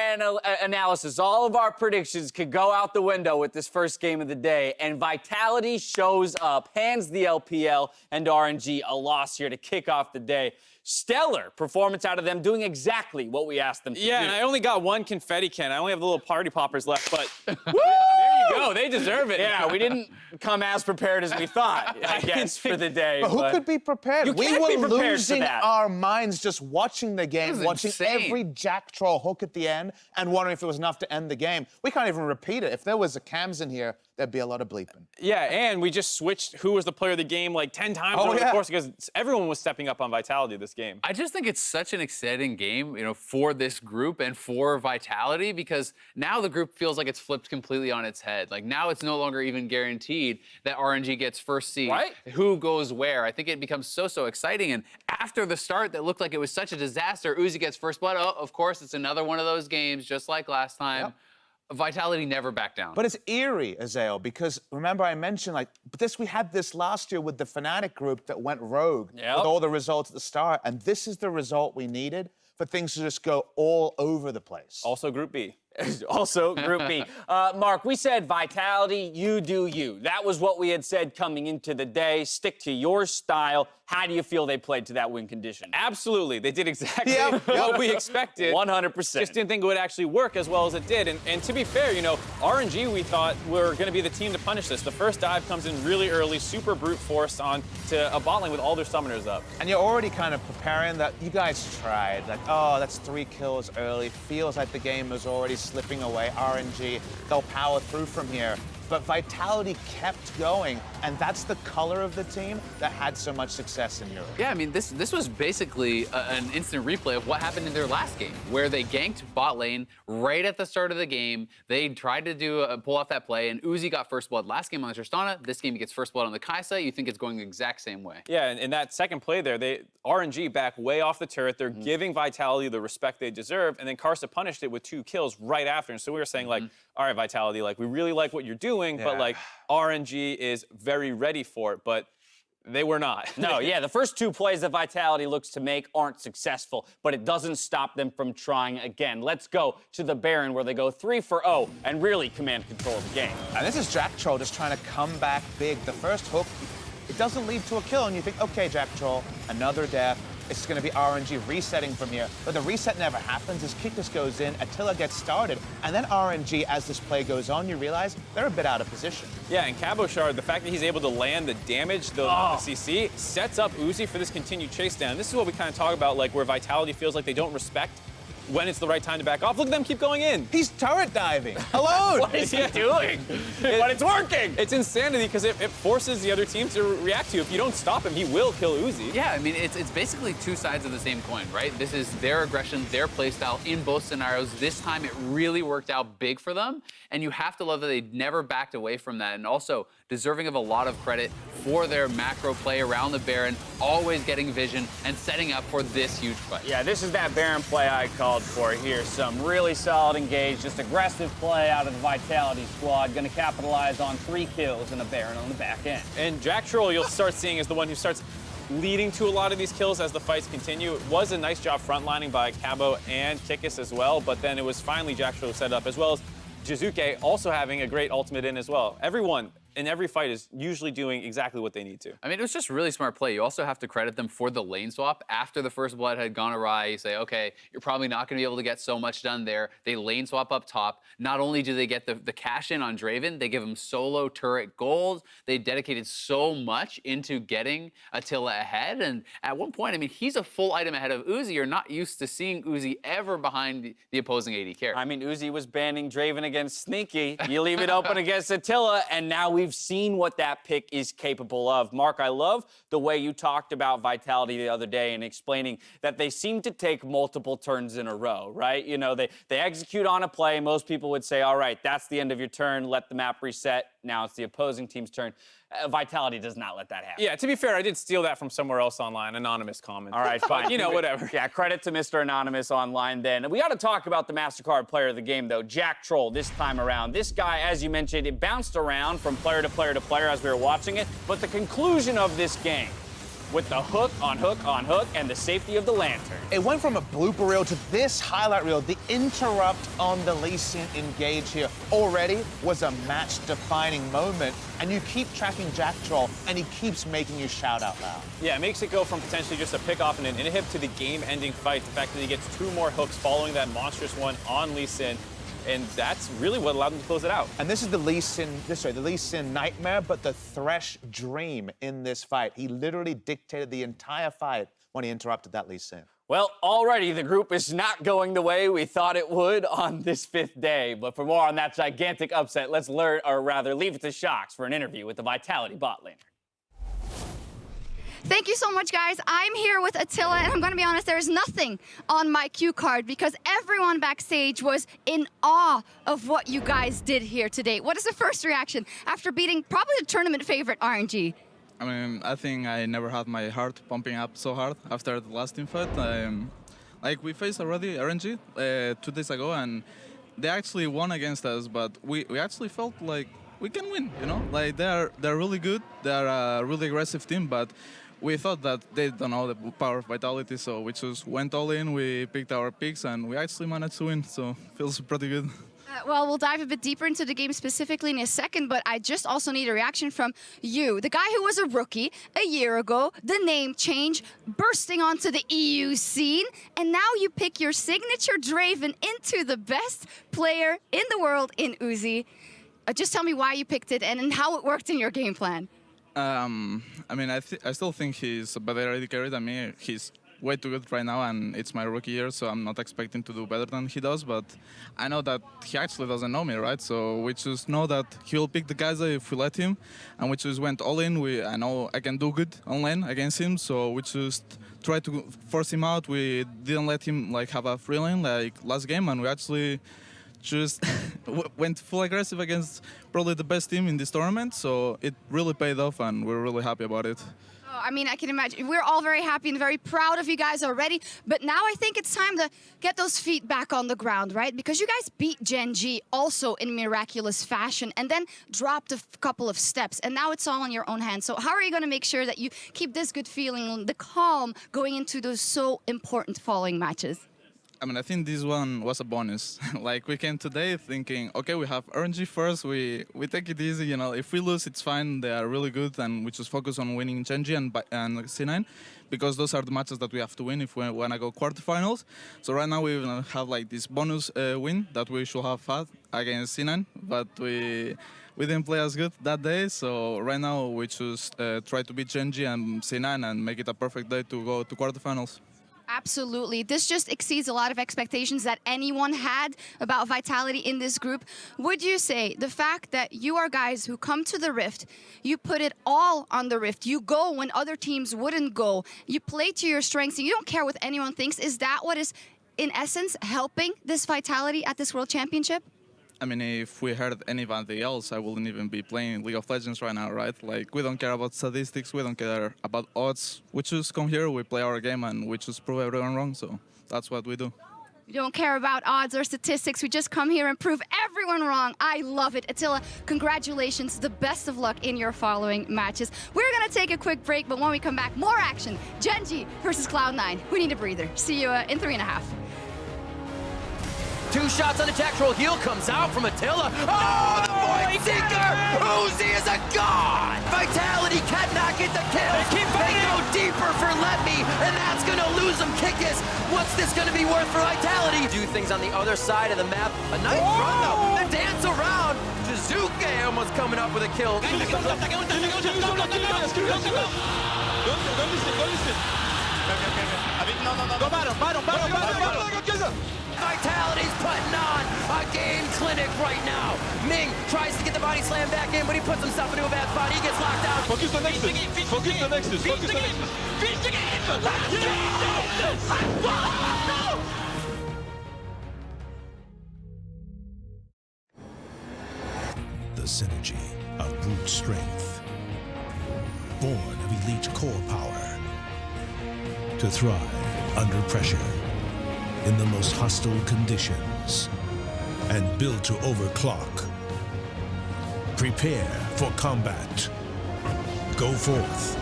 analysis, all of our predictions could go out the window with this first game of the day, and Vitality shows up, hands the LPL and RNG a loss here to kick off the day. Stellar performance out of them, doing exactly what we asked them to do. Yeah, and I only got one confetti can. I only have the little party poppers left, but there you go. They deserve it. Yeah, we didn't come as prepared as we thought, I guess, for the day. But who could be prepared? We were losing our minds just watching the game, watching every Jactroll hook at the end, and wondering if it was enough to end the game. We can't even repeat it. If there was a cams in here, there'd be a lot of bleeping. Yeah, and we just switched who was the player of the game like 10 times over the course because everyone was stepping up on Vitality this game. I just think it's such an exciting game, for this group and for Vitality, because now the group feels like it's flipped completely on its head. Like now it's no longer even guaranteed that RNG gets first seed. Right? Who goes where? I think it becomes so exciting. And after the start that looked like it was such a disaster, Uzi gets first blood. Oh, of course, it's another one of those games just like last time. Vitality never backed down. But it's eerie, Azale, because remember I mentioned, like, we had this last year with the Fnatic group that went rogue with all the results at the start, and this is the result we needed for things to just go all over the place. Also Group B. Also, Group B. Mark, we said Vitality, you do you. That was what we had said coming into the day. Stick to your style. How do you feel they played to that win condition? Absolutely. They did exactly what we expected. 100%. Just didn't think it would actually work as well as it did. And to be fair, you know, RNG, we thought were going to be the team to punish this. The first dive comes in really early, super brute force on to a bot lane with all their summoners up. And you're already kind of preparing that. You guys tried. Like, oh, that's 3 kills early. Feels like the game was already slipping away. RNG, they'll power through from here. But Vitality kept going, and that's the color of the team that had so much success in Europe. Yeah, I mean, this was basically an instant replay of what happened in their last game, where they ganked bot lane right at the start of the game. They tried to pull off that play, and Uzi got first blood last game on the Tristana. This game he gets first blood on the Kaisa. You think it's going the exact same way. Yeah, and in that second play there, RNG back way off the turret. They're giving Vitality the respect they deserve, and then Karsa punished it with 2 kills right after. And so we were saying, like, all right, Vitality, like, we really like what you're doing, but, like, RNG is very ready for it, but they were not. No, yeah, the first 2 plays that Vitality looks to make aren't successful, but it doesn't stop them from trying again. Let's go to the Baron, where they go 3 for 0 and really command control of the game. And this is Jactroll just trying to come back big. The first hook, it doesn't lead to a kill, and you think, okay, Jactroll, another death. It's going to be RNG resetting from here. But the reset never happens as Kikis goes in, Attila gets started, and then RNG, as this play goes on, you realize they're a bit out of position. Yeah, and Cabochard, the fact that he's able to land the damage, the CC, sets up Uzi for this continued chase down. This is what we kind of talk about, like, where Vitality feels like they don't respect when it's the right time to back off. Look at them keep going in. He's turret diving alone. What is he doing? But it's working. It's insanity because it forces the other team to react to you. If you don't stop him, he will kill Uzi. Yeah, I mean, it's basically 2 sides of the same coin, right? This is their aggression, their playstyle in both scenarios. This time it really worked out big for them, and you have to love that they never backed away from that, and also deserving of a lot of credit for their macro play around the Baron, always getting vision and setting up for this huge fight. Yeah, this is that Baron play I called for here. Some really solid engage, just aggressive play out of the Vitality squad, gonna capitalize on 3 kills and a Baron on the back end. And Jactroll, you'll start seeing, is the one who starts leading to a lot of these kills as the fights continue. It was a nice job frontlining by Cabo and Kikis as well, but then it was finally Jactroll set up, as well as Jiizuké also having a great ultimate in as well. Everyone in every fight is usually doing exactly what they need to. I mean, it was just really smart play. You also have to credit them for the lane swap. After the first blood had gone awry, you say, okay, you're probably not going to be able to get so much done there. They lane swap up top. Not only do they get the cash in on Draven, they give him solo turret gold. They dedicated so much into getting Attila ahead. And at one point, I mean, he's a full item ahead of Uzi. You're not used to seeing Uzi ever behind the opposing AD carry. I mean, Uzi was banning Draven against Sneaky. You leave it open against Attila, and now we've seen what that pick is capable of. Mark, I love the way you talked about Vitality the other day and explaining that they seem to take multiple turns in a row, right? You know, they execute on a play. Most people would say, all right, that's the end of your turn. Let the map reset. Now it's the opposing team's turn. Vitality does not let that happen. Yeah, to be fair, I did steal that from somewhere else online, anonymous comment. All right, fine. You know, whatever. Yeah, credit to Mr. Anonymous online then. We got to talk about the MasterCard player of the game, though, Jactroll, this time around. This guy, as you mentioned, it bounced around from player to player to player as we were watching it, but the conclusion of this game, with the hook on hook on hook and the safety of the lantern. It went from a blooper reel to this highlight reel. The interrupt on the Lee Sin engage here already was a match-defining moment, and you keep tracking Jactroll, and he keeps making you shout out loud. Yeah, it makes it go from potentially just a pick-off and an inhib to the game-ending fight. The fact that he gets 2 more hooks following that monstrous one on Lee Sin. And that's really what allowed them to close it out. And this is the Lee Sin nightmare, but the Thresh dream in this fight. He literally dictated the entire fight when he interrupted that Lee Sin. Well, already the group is not going the way we thought it would on this 5th day. But for more on that gigantic upset, let's leave it to Shox for an interview with the Vitality bot laner. Thank you so much, guys. I'm here with Attila, and I'm going to be honest, there's nothing on my cue card because everyone backstage was in awe of what you guys did here today. What is the first reaction after beating probably the tournament favorite RNG? I mean, I think I never had my heart pumping up so hard after the last team fight. Like, we faced already RNG 2 days ago, and they actually won against us, but we actually felt like we can win, you know? Like they're really good, they're a really aggressive team, but we thought that they don't know the power of Vitality, so we just went all in, we picked our picks, and we actually managed to win, so feels pretty good. Well, we'll dive a bit deeper into the game specifically in a second, but I just also need a reaction from you. The guy who was a rookie a year ago, the name change, bursting onto the EU scene, and now you pick your signature Draven into the best player in the world in Uzi. Just tell me why you picked it and how it worked in your game plan. I mean, I still think he's a better AD carry than me. He's way too good right now, and it's my rookie year, so I'm not expecting to do better than he does, but I know that he actually doesn't know me, right? So we just know that he'll pick the guys if we let him, and we just went all in. I know I can do good online against him, so we just tried to force him out. We didn't let him like have a free lane like last game, and we actually just went full aggressive against probably the best team in this tournament, so it really paid off, and we're really happy about it. I mean, I can imagine. We're all very happy and very proud of you guys already, but now I think it's time to get those feet back on the ground, right? Because you guys beat Gen.G also in miraculous fashion and then dropped a couple of steps, and now it's all in your own hands. So how are you going to make sure that you keep this good feeling, the calm, going into those so important following matches? I mean, I think this one was a bonus. Like, we came today thinking, okay, we have RNG first, we take it easy, you know, if we lose, it's fine, they are really good, and we just focus on winning Gen.G and C9, because those are the matches that we have to win if we want to go quarterfinals. So right now we have like this bonus win that we should have had against C9, but we didn't play as good that day, so right now we just try to beat Gen.G and C9 and make it a perfect day to go to quarterfinals. Absolutely. This just exceeds a lot of expectations that anyone had about Vitality in this group. Would you say the fact that you are guys who come to the Rift, you put it all on the Rift, you go when other teams wouldn't go, you play to your strengths, and you don't care what anyone thinks, is that what is, in essence, helping this Vitality at this World Championship? I mean, if we heard anybody else, I wouldn't even be playing League of Legends right now, right? Like, we don't care about statistics, we don't care about odds. We just come here, we play our game, and we just prove everyone wrong, so that's what we do. We don't care about odds or statistics, we just come here and prove everyone wrong. I love it. Attila, congratulations, the best of luck in your following matches. We're gonna take a quick break, but when we come back, more action. Gen.G versus Cloud9. We need a breather. See you in 3.5. 2 shots on the Jactroll. Heal comes out from Attila. Oh, the Void Seeker! Uzi is a god! Vitality cannot get the kill. They go deeper for Letme, and that's going to lose them. Kikis, what's this going to be worth for Vitality? Do things on the other side of the map. A nice run, though. They dance around. Jiizuké almost coming up with a kill. Vitality's putting on a game clinic right now. Ming tries to get the body slam back in, but he puts himself into a bad spot. He gets locked out. Focus the Nexus. Focus the Nexus. Focus the Nexus. The synergy of brute strength, born of elite core power, to thrive under pressure in the most hostile conditions, and built to overclock. Prepare for combat. Go forth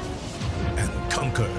and conquer.